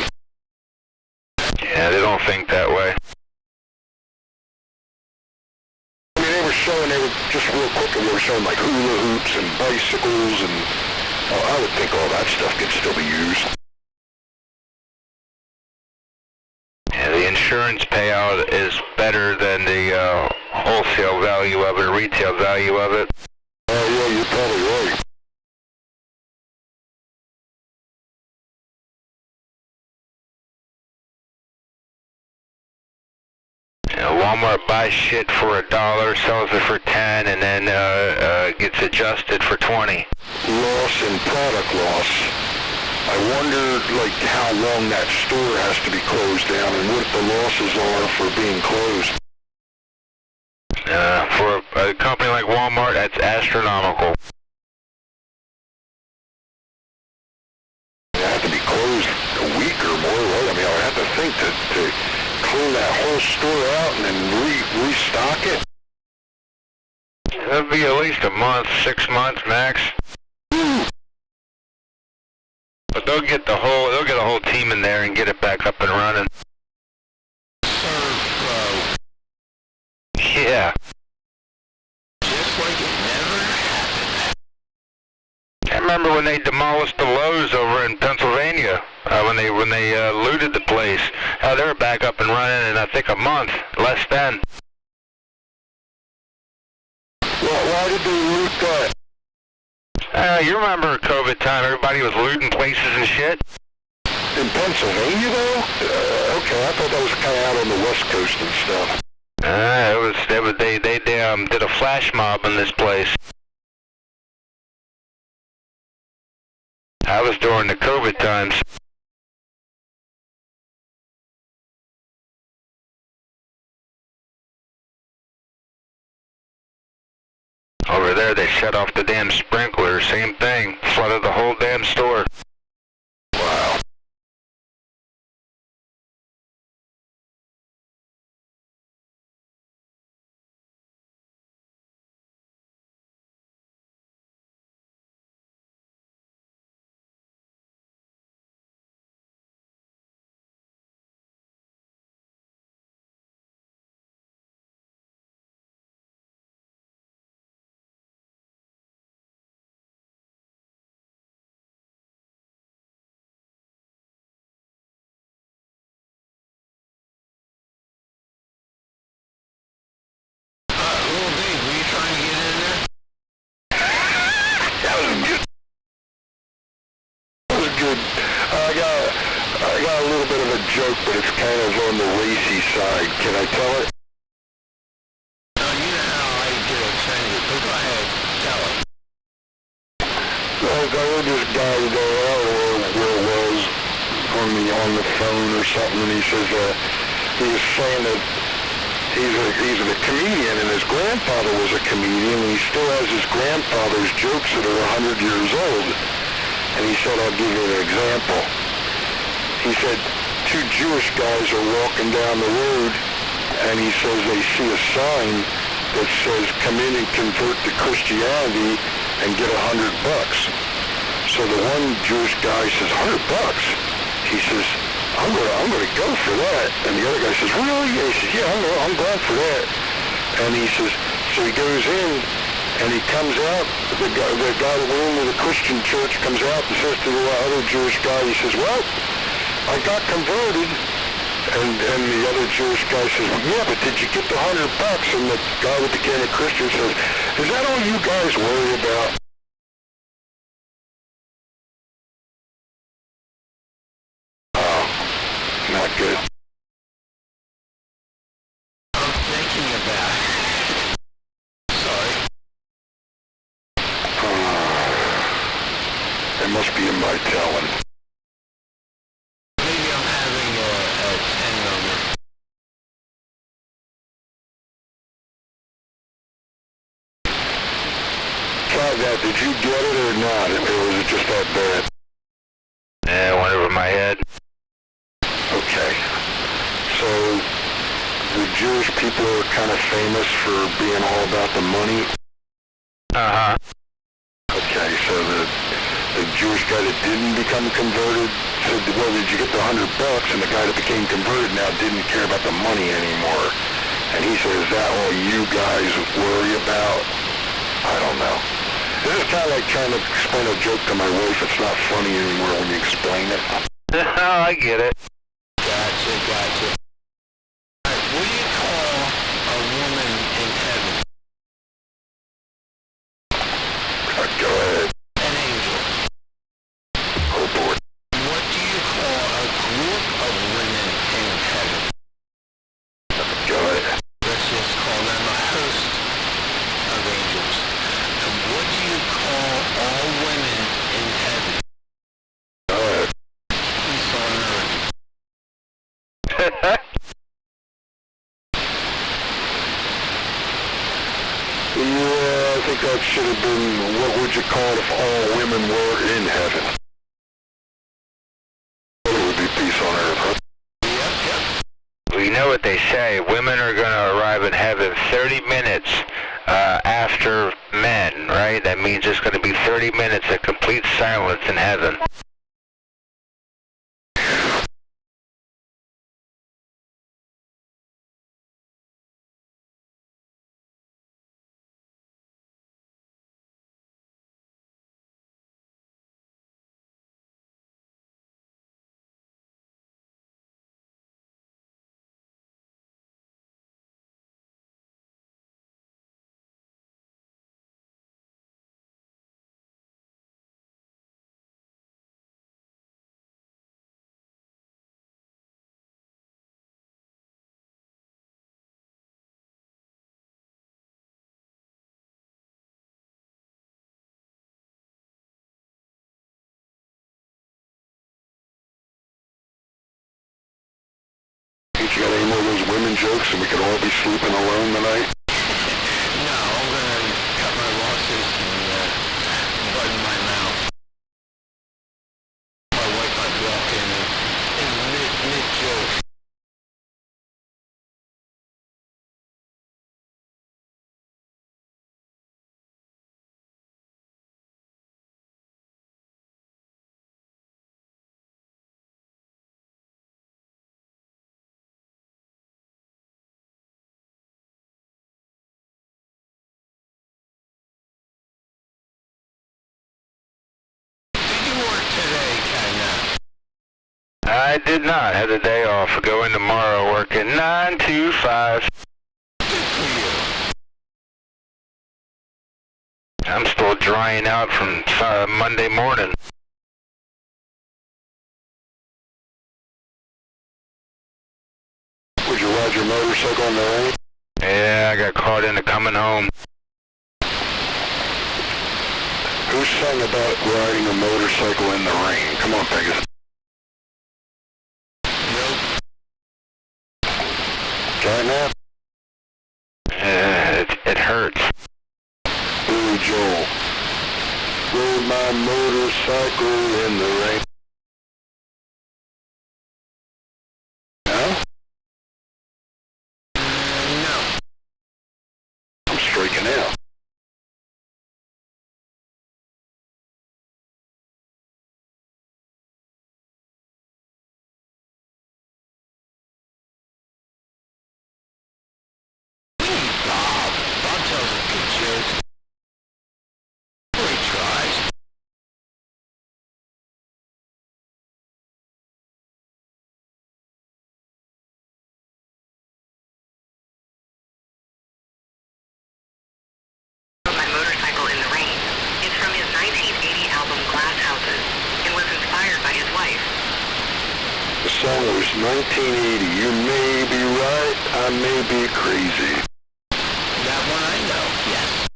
Yeah, they don't think that way. I mean, they were just real quick, they were showing like hula hoops and bicycles and I would think all that stuff could still be used. Yeah, the insurance payout is better than the wholesale value of it, retail value of it. Oh yeah, you're probably right. Walmart buys shit for $1, sells it for 10, and then gets adjusted for 20. Loss and product loss. I wonder, like, how long that store has to be closed down and what the losses are for being closed. For a company like Walmart, that's astronomical. It had to be closed a week or more, right? I mean, I would have to think to clean that whole store out and then restock it. That'd be at least a month, 6 months max. But they'll get a whole team in there and get it back up and running. Yeah. Just like it never happened. I remember when they demolished the Lowe's over in Pennsylvania, when they looted the place. They were back up and running in I think a month, less than. Well, why did they loot that? You remember COVID time? Everybody was looting places and shit. In Pennsylvania, though? Okay, I thought that was kind of out on the West Coast and stuff. They did a flash mob in this place. I was during the COVID times. Over there, they shut off the damn sprinkler. Same thing. Flooded the whole damn store. Wow. I got a little bit of a joke, but it's kind of on the racy side. Can I tell it? You know how I get offended, but go ahead, tell it. Well, I heard this guy today, I don't know where it was, on the phone or something, and he says, he was saying that he's a comedian, and his grandfather was a comedian, and he still has his grandfather's jokes that are 100 years old. And he said, I'll give you an example. He said, two Jewish guys are walking down the road, and he says they see a sign that says, come in and convert to Christianity and get $100. So the one Jewish guy says, $100? He says, I'm gonna go for that. And the other guy says, really? And he says, yeah, I'm going for that. And he says, so he goes in, and he comes out, the guy in the room with the Christian church comes out and says to the other Jewish guy, he says, well, I got converted. And the other Jewish guy says, well, yeah, but did you get the $100? And the guy with the can of Christian says, is that all you guys worry about? Not good. I'm thinking about it. Sorry. It must be in my telling. Maybe I'm having a 10 number. Try that. Did you get it or not? Or was it just that bad? Yeah, it went over my head. Okay. So, the Jewish people are kind of famous for being all about the money. Uh-huh. Okay, so the Jewish guy that didn't become converted said, well, did you get the $100? And the guy that became converted now didn't care about the money anymore. And he said, is that all you guys worry about? I don't know. This is kind of like trying to explain a joke to my wife. It's not funny anymore when you explain it. Oh, I get it. Gotcha. All right, what do you call a woman in heaven? Go ahead. An angel. Oh, boy. What do you call a group of women in heaven? Go ahead. Let's just call them a host of angels. And what do you call all women in heaven? Go ahead. Peace on earth. Yeah, I think that should have been, what would you call it if all women were in heaven? It would be peace on earth, huh? Yep. Well, you know what they say. Women are going to arrive in heaven 30 minutes after men, right? That means it's going to be 30 minutes of complete silence in heaven. Ain't you got any more of those women jokes and we could all be sleeping alone tonight? No, I'm gonna cut my losses and button my mouth. My wife might walk in and mid-joke. Did you work today, Ken? I did not. Had a day off. Go in tomorrow working 9 to 5. Good for you. I'm still drying out from Monday morning. Would you ride your motorcycle on the rain? Yeah, I got caught into coming home. Who sang about riding a motorcycle in the rain? Come on, Pegasus. Nope. Catnap? Yeah, it hurts. Billy Joel. Rode my motorcycle in the rain. No? No. I'm striking out. song was 1980. You may be right, I may be crazy. That one I know, yes.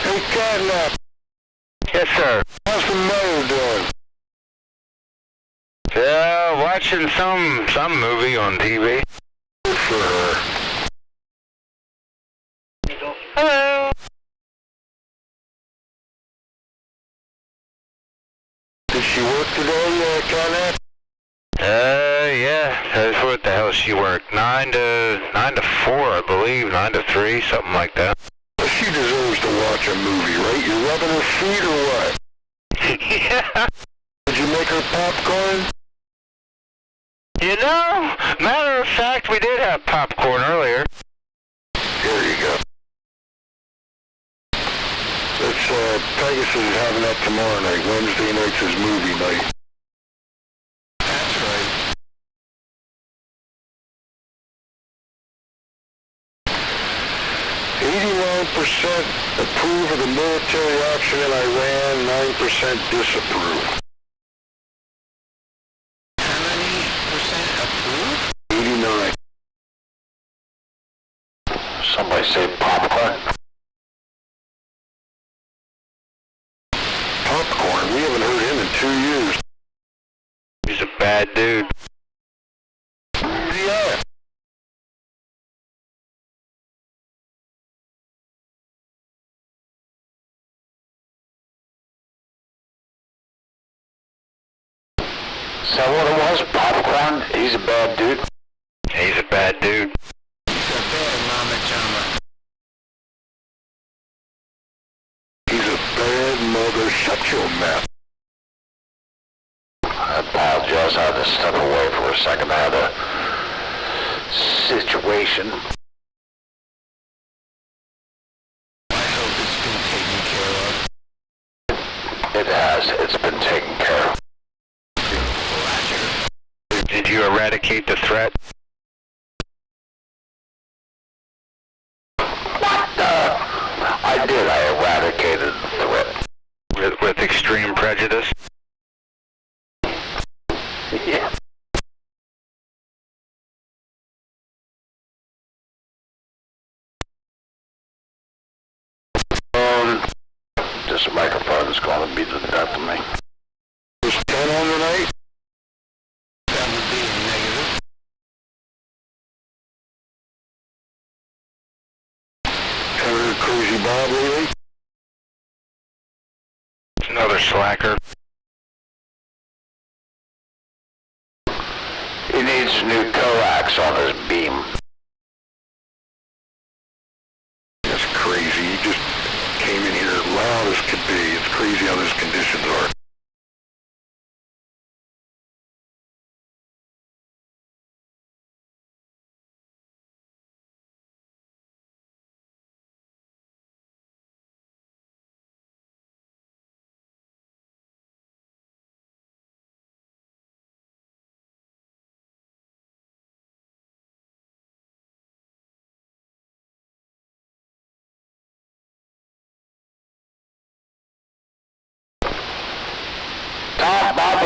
Hey, Catnap, Yes, sir. how's the mother doing? Yeah, watching some movie on TV. Good for her. Hello. Did she work today, Catnap? Yeah. That's what the hell she worked. 9 to 4, I believe. 9 to 3, something like that. She deserves to watch a movie, right? You're rubbing her feet or what? Yeah. Did you make her popcorn? You know, matter of fact, we did have popcorn earlier. Here you go. Let's, Pegasus is having that tomorrow night. Wednesday night's his movie night. That's right. 89% approve of the military action in Iran, 9% disapprove. How many percent approve? 89. Somebody say popcorn. Popcorn, we haven't heard him in 2 years. He's a bad dude. Yeah. Is that what it was? Popcorn? He's a bad dude. He's a bad dude. He's a bad mama jama. He's a bad mother. Shut your mouth. I apologize. I had to step away for a second. I had a situation. I hope it's been taken care of. It has. It's been taken care of. Roger. Did you eradicate the threat? I did. I eradicated the threat. With extreme prejudice? Yeah. This microphone is going to be the death of me. Was 10 on tonight? That would be a negative. Ever heard Crazy Bob lately? It's another slacker. He needs new coax on his beam. That's crazy. He just came in here loud as could be. It's crazy how those conditions are.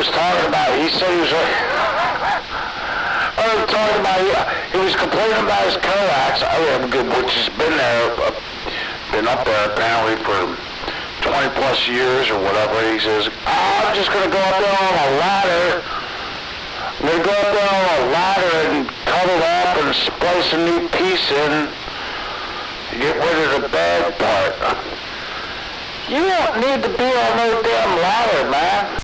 was talking about, he said he was, talking about, he was complaining about his coax, which has been there, been up there apparently for 20 plus years or whatever. He says, I'm just going to go up there on a ladder. I'm going to go up there on a ladder and cut it up and splice a new piece in to get rid of the bad part. You don't need to be on no damn ladder, man.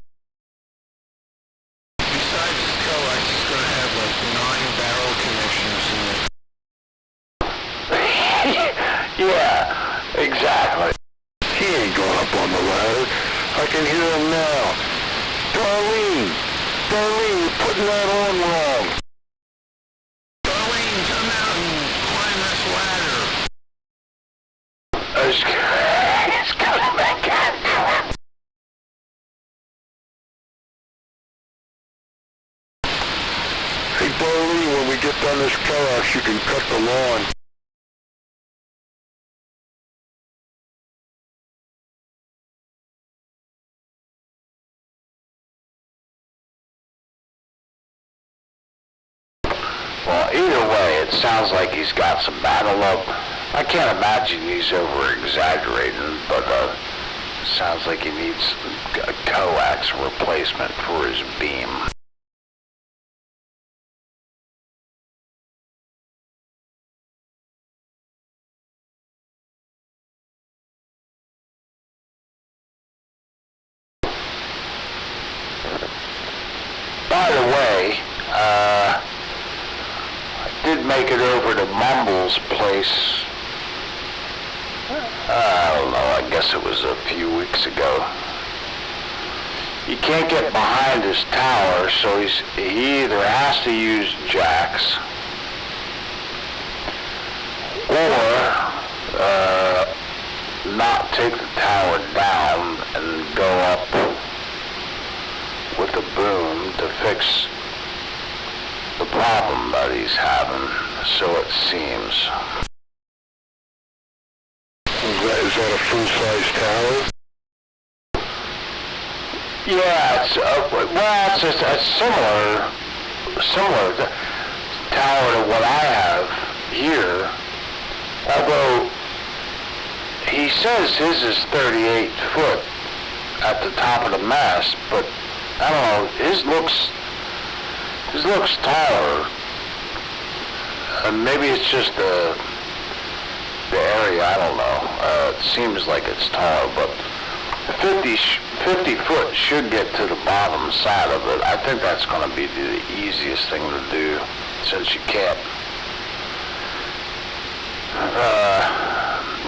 Besides his coax, he's going to have like 9 barrel connections in it. Yeah, exactly. He ain't going up on the ladder. I can hear him now. Darlene, you're putting that on wrong. Darlene, come out and climb this ladder. It's coming back at. Hey, Darlene, when we get done this coax, you can cut the lawn. Well, either way, it sounds like he's got some battle up. I can't imagine he's over-exaggerating, but it sounds like he needs a coax replacement for his beam. By the way, I did make it over to Mumble's place. I don't know, I guess it was a few weeks ago. He can't get behind his tower, so he either has to use jacks or not take the tower down and go up with a boom to fix the problem that he's having, so it seems. Is that a full-size tower? Yeah, it's it's a similar tower to what I have here. Although he says his is 38 foot at the top of the mast, but I don't know. His looks taller. Maybe it's just the area. I don't know. It seems like it's taller, but 50 foot should get to the bottom side of it. I think that's going to be the easiest thing to do, since you can't.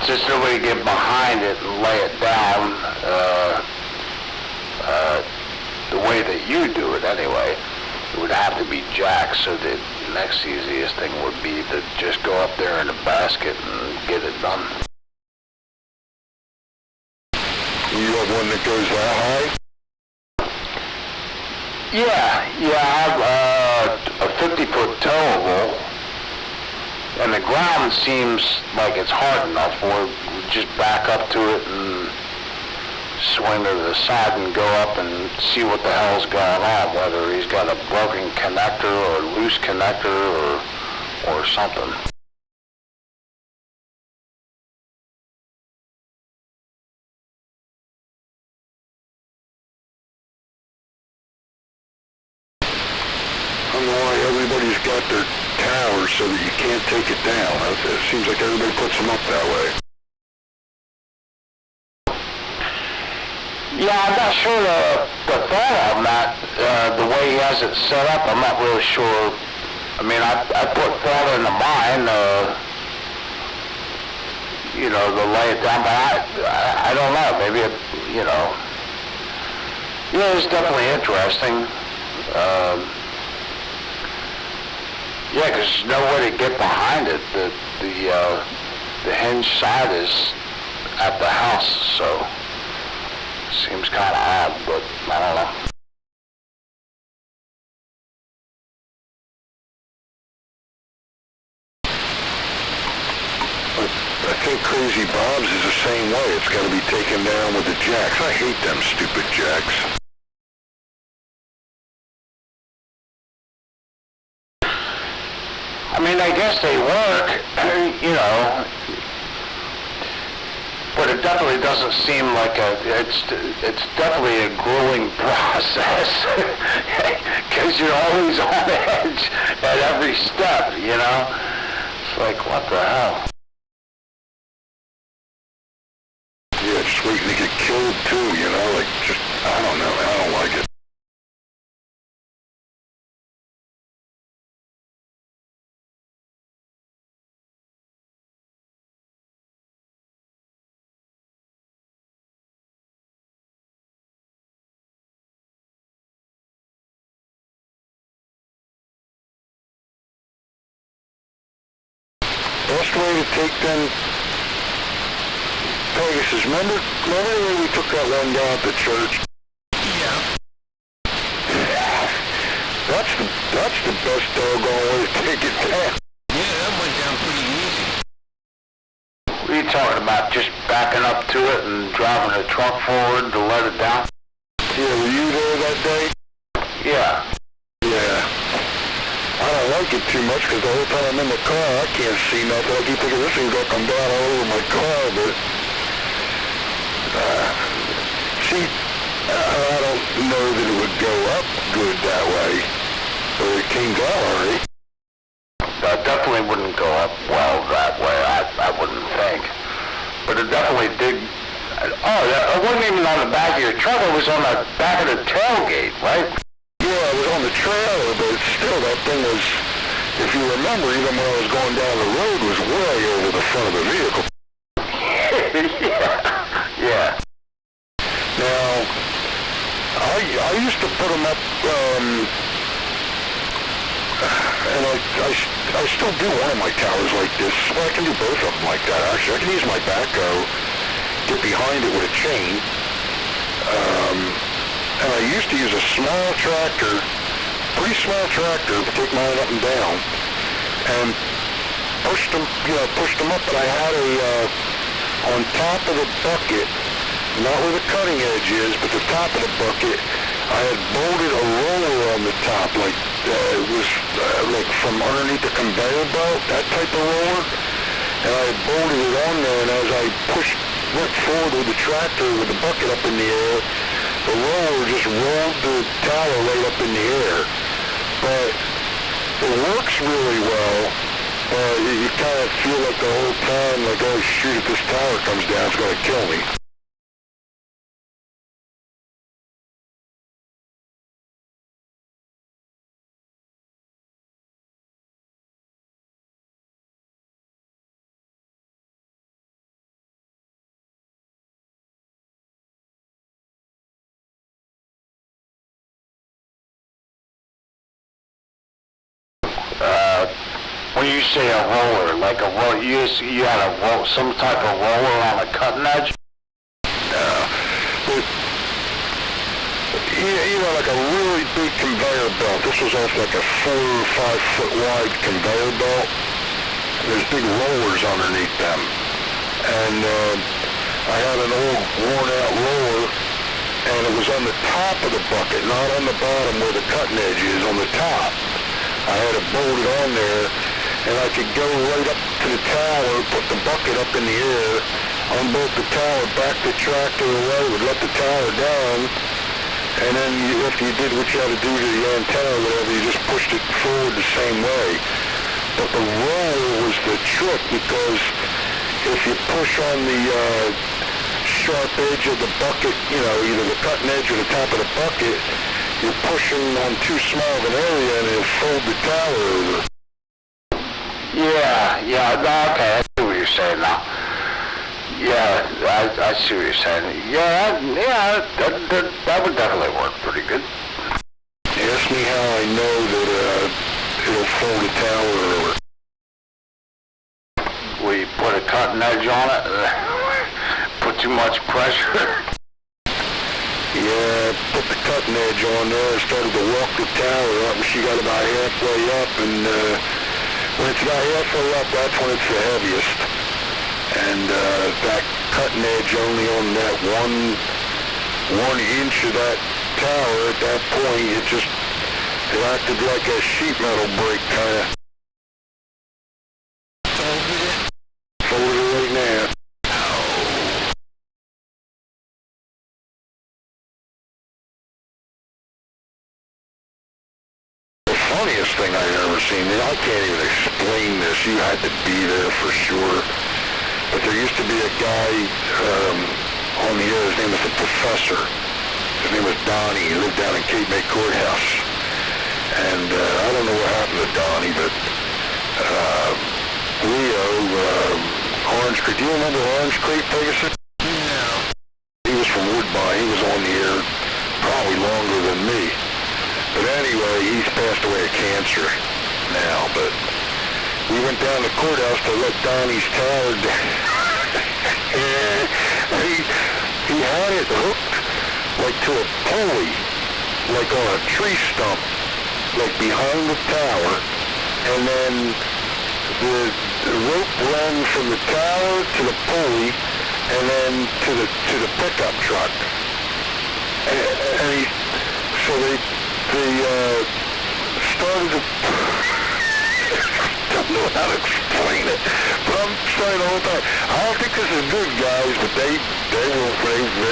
Just nobody get behind it and lay it down the way that you do it anyway. It would have to be jacked, so the next easiest thing would be to just go up there in a basket and get it done. You have one that goes that high? Yeah, I have a 50-foot towable, and the ground seems like it's hard enough where we just back up to it and swing to the side and go up and see what the hell's going on, whether he's got a broken connector or a loose connector or something. I don't know why everybody's got their towers so that you can't take it down. It seems like everybody puts them up that way. Yeah, I'm not sure the thought on that, the way he has it set up, I'm not really sure. I mean, I put thought into mine, to lay it down, but I don't know, maybe it, yeah, it's definitely interesting. Yeah, because there's no way to get behind it. The hinge side is at the house, so seems kind of odd, but I don't know. I think Crazy Bob's is the same way. It's got to be taken down with the jacks. I hate them stupid jacks. I mean, I guess they work, you know, but it definitely doesn't seem like it's definitely a grueling process, because you're always on edge at every step, you know? It's like, what the hell? Yeah, just waiting to get killed too, you know, like just, I don't know, I don't like it. Best way to take them Pegasus, remember when we took that one down at the church? Yeah. That's the best doggone way to take it down. Yeah, that went down pretty easy. What are you talking about, just backing up to it and driving the truck forward to let it down? Yeah, were you there that day? Yeah. Yeah. I don't like it too much because the whole time I'm in the car, I can't see nothing. I keep thinking this thing's gonna come down all over my car, but see, I don't know that it would go up good that way, but it came down already. That definitely wouldn't go up well that way, I wouldn't think. But it definitely did. Oh, it wasn't even on the back of your truck, it was on the back of the tailgate, right? Yeah, it was on the trailer, but still, that thing was, if you remember, even when I was going down the road, was way over the front of the vehicle. Yeah. Now, I used to put them up, and I still do one of my towers like this. Well, I can do both of them like that, actually. I can use my backhoe, get behind it with a chain, and I used to use a small tractor, pretty small tractor, to take mine up and down, and pushed them up, but I had on top of the bucket, not where the cutting edge is, but the top of the bucket, I had bolted a roller on the top, like it was like from underneath the conveyor belt, that type of roller, and I had bolted it on there, and as I went forward with the tractor with the bucket up in the air, the roller just rolled the tower right up in the air. But it works really well. You kind of feel like the whole time, like, oh shoot, if this tower comes down, it's going to kill me. When you say a roller, like a roller, you had a roll, some type of roller on a cutting edge? But, you know, like a really big conveyor belt. This was also like a 4 or 5 foot wide conveyor belt. There's big rollers underneath them. And I had an old worn out roller, and it was on the top of the bucket, not on the bottom where the cutting edge is, on the top. I had it bolted on there, and I could go right up to the tower, put the bucket up in the air, unbolt the tower, back the tractor away, would let the tower down, and then if you did what you had to do to the antenna or whatever, you just pushed it forward the same way. But the roller was the trick, because if you push on the sharp edge of the bucket, you know, either the cutting edge or the top of the bucket, you're pushing on too small of an area and it'll fold the tower over. Yeah, okay, I see what you're saying now. Yeah, I see what you're saying. Yeah, that would definitely work pretty good. Ask me how I know that it'll fold the tower over. Will you put a cutting edge on it? Put too much pressure? Yeah, put the cutting edge on there, started to walk the tower up, and she got about halfway up, and when it's about halfway up, that's when it's the heaviest. And that cutting edge only on that one inch of that tower, at that point, it acted like a sheet metal break, kind of. funniest thing I've ever seen. And I can't even explain this. You had to be there for sure. But there used to be a guy on the air. His name was the Professor. His name was Donnie. He lived down in Cape May Courthouse. And I don't know what happened to Donnie, but Leo, Orange Creek. Do you remember Orange Creek, Pegasus? No. He was from Woodbine. He was on the air probably longer than me. But anyway, he's passed away of cancer now. But we went down to the courthouse to let Donnie's tower down. he had it hooked like to a pulley, like on a tree stump, like behind the tower, and then the rope ran from the tower to the pulley, and then to the pickup truck. And so they started to. I don't know how to explain it, but I'm saying the whole time, I don't think this is good, guys, but they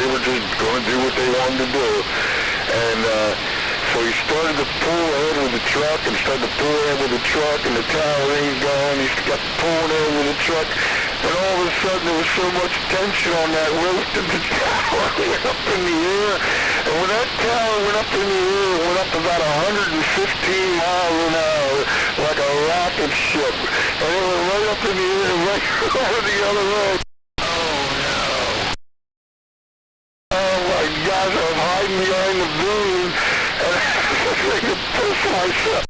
were just going to do what they wanted to do. And so he started to pull ahead with the truck and started to pull ahead with the truck, and the tower ain't going. He got pulling ahead with the truck, and all of a sudden there was so much tension on that rope that the tower went up in the air. And when that tower went up in the air, it went up about 115 miles an hour, like a rocket ship. And it went right up in the air, right over the other way. Oh, no. Oh my gosh, I was hiding behind the boom, and I could piss myself.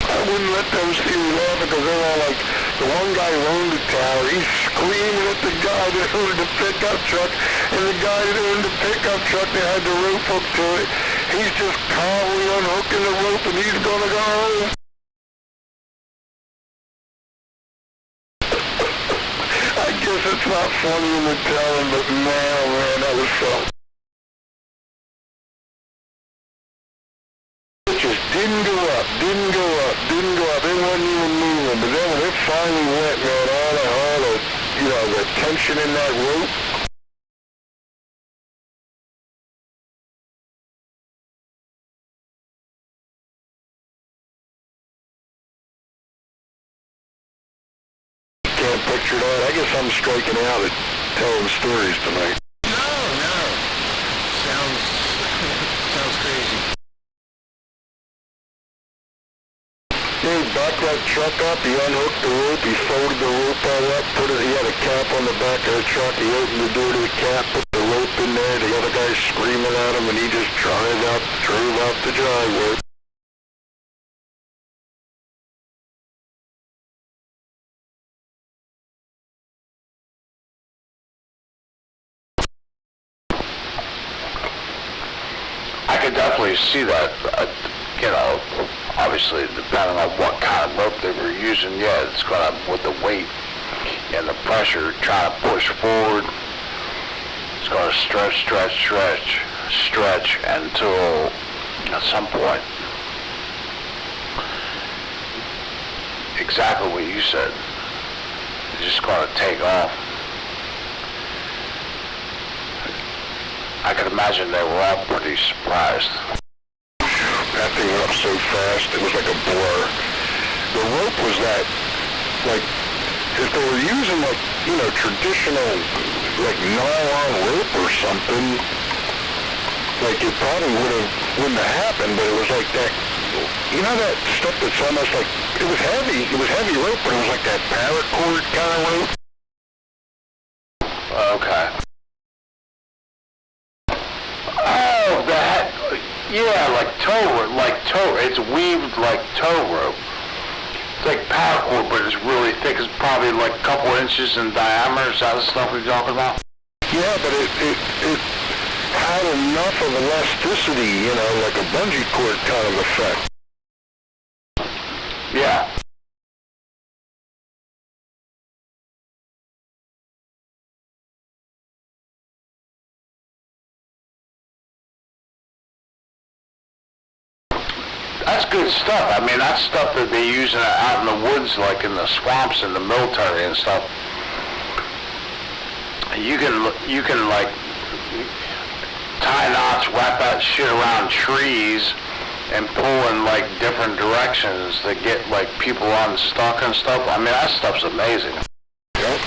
I wouldn't let them see me laugh because they were all like, the one guy who owned the tower, he's screaming at the guy that owned the pickup truck, and the guy that owned the pickup truck that had the rope hooked to it, he's just calmly unhooking the rope and he's gonna go home. I guess it's not funny in the telling, but man, oh man, that was fun. It just didn't go up. It wasn't even moving. But then when it finally went, man, all the, the tension in that rope. Can't picture that. I guess I'm striking out at telling stories tonight. No. Sounds crazy. He backed that truck up, he unhooked the rope, he folded the rope all up, he had a cap on the back of the truck, he opened the door to the cap, put the rope in there, the other guy's screaming at him, and he just drove out the driveway. I could definitely see that, obviously depending on what kind of rope they were using, yeah, it's gonna, with the weight and the pressure trying to push forward, it's gonna stretch until at some point, exactly what you said, it's just gonna take off. I could imagine they were all pretty surprised. That thing went up so fast, it was like a blur. The rope was that, like, if they were using, like, traditional, like, nylon rope or something, like, it probably wouldn't have happened, but it was like that, that stuff that's almost like, it was heavy rope, but it was like that paracord kind of rope. Okay. Oh, that, yeah, like tow, it's weaved like tow rope. It's like paracord, but it's really thick. It's probably like a couple inches in diameter. Is that the stuff we're talking about? Yeah, but it had enough of elasticity, like a bungee cord kind of effect. Yeah. That's good stuff. I mean, that's stuff that they use out in the woods, like in the swamps in the military and stuff. You can like tie knots, wrap that shit around trees, and pull in like different directions to get like people unstuck and stuff. I mean, that stuff's amazing. Yep.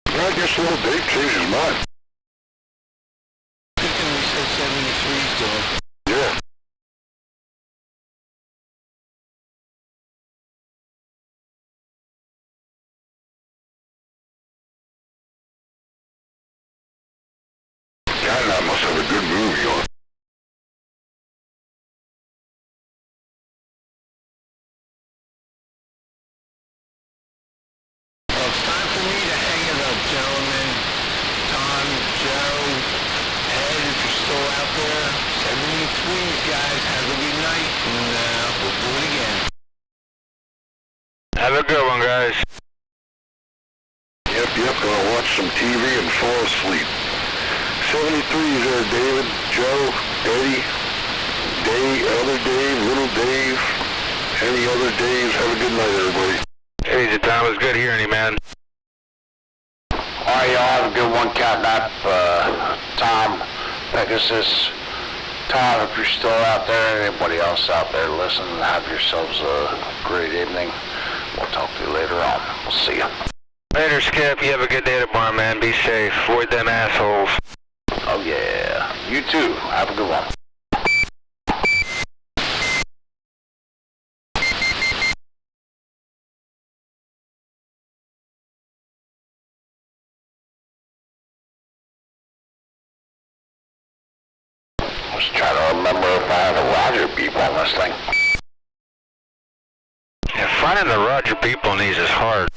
I guess little Dave changed his mind. Thinking we said 73's doing. Yeah. God, that must have a good movie on. Well, it's time for me to hang it up, gentlemen. Tom, Joe, Ed, if you're still out there. 73's, guys. Have a good night, and we'll do it again. Have a good one, guys. Yep, gonna watch some TV and fall asleep. 73's there, David, Joe, Eddie, Dave, other Dave, little Dave, any other Daves. Have a good night, everybody. Hey, Tom, it was good hearing you, man. Alright, y'all have a good one, Catnap, Tom, Pegasus. Tom, if you're still out there, and anybody else out there, listen, have yourselves a great evening. We'll talk to you later on. We'll see you. Later, Skip. You have a good day tomorrow, man. Be safe. Avoid them assholes. Oh yeah, you too. Have a good one. I was trying to remember if I had a Roger beep on this thing. Yeah, finding the Roger beep on these is hard.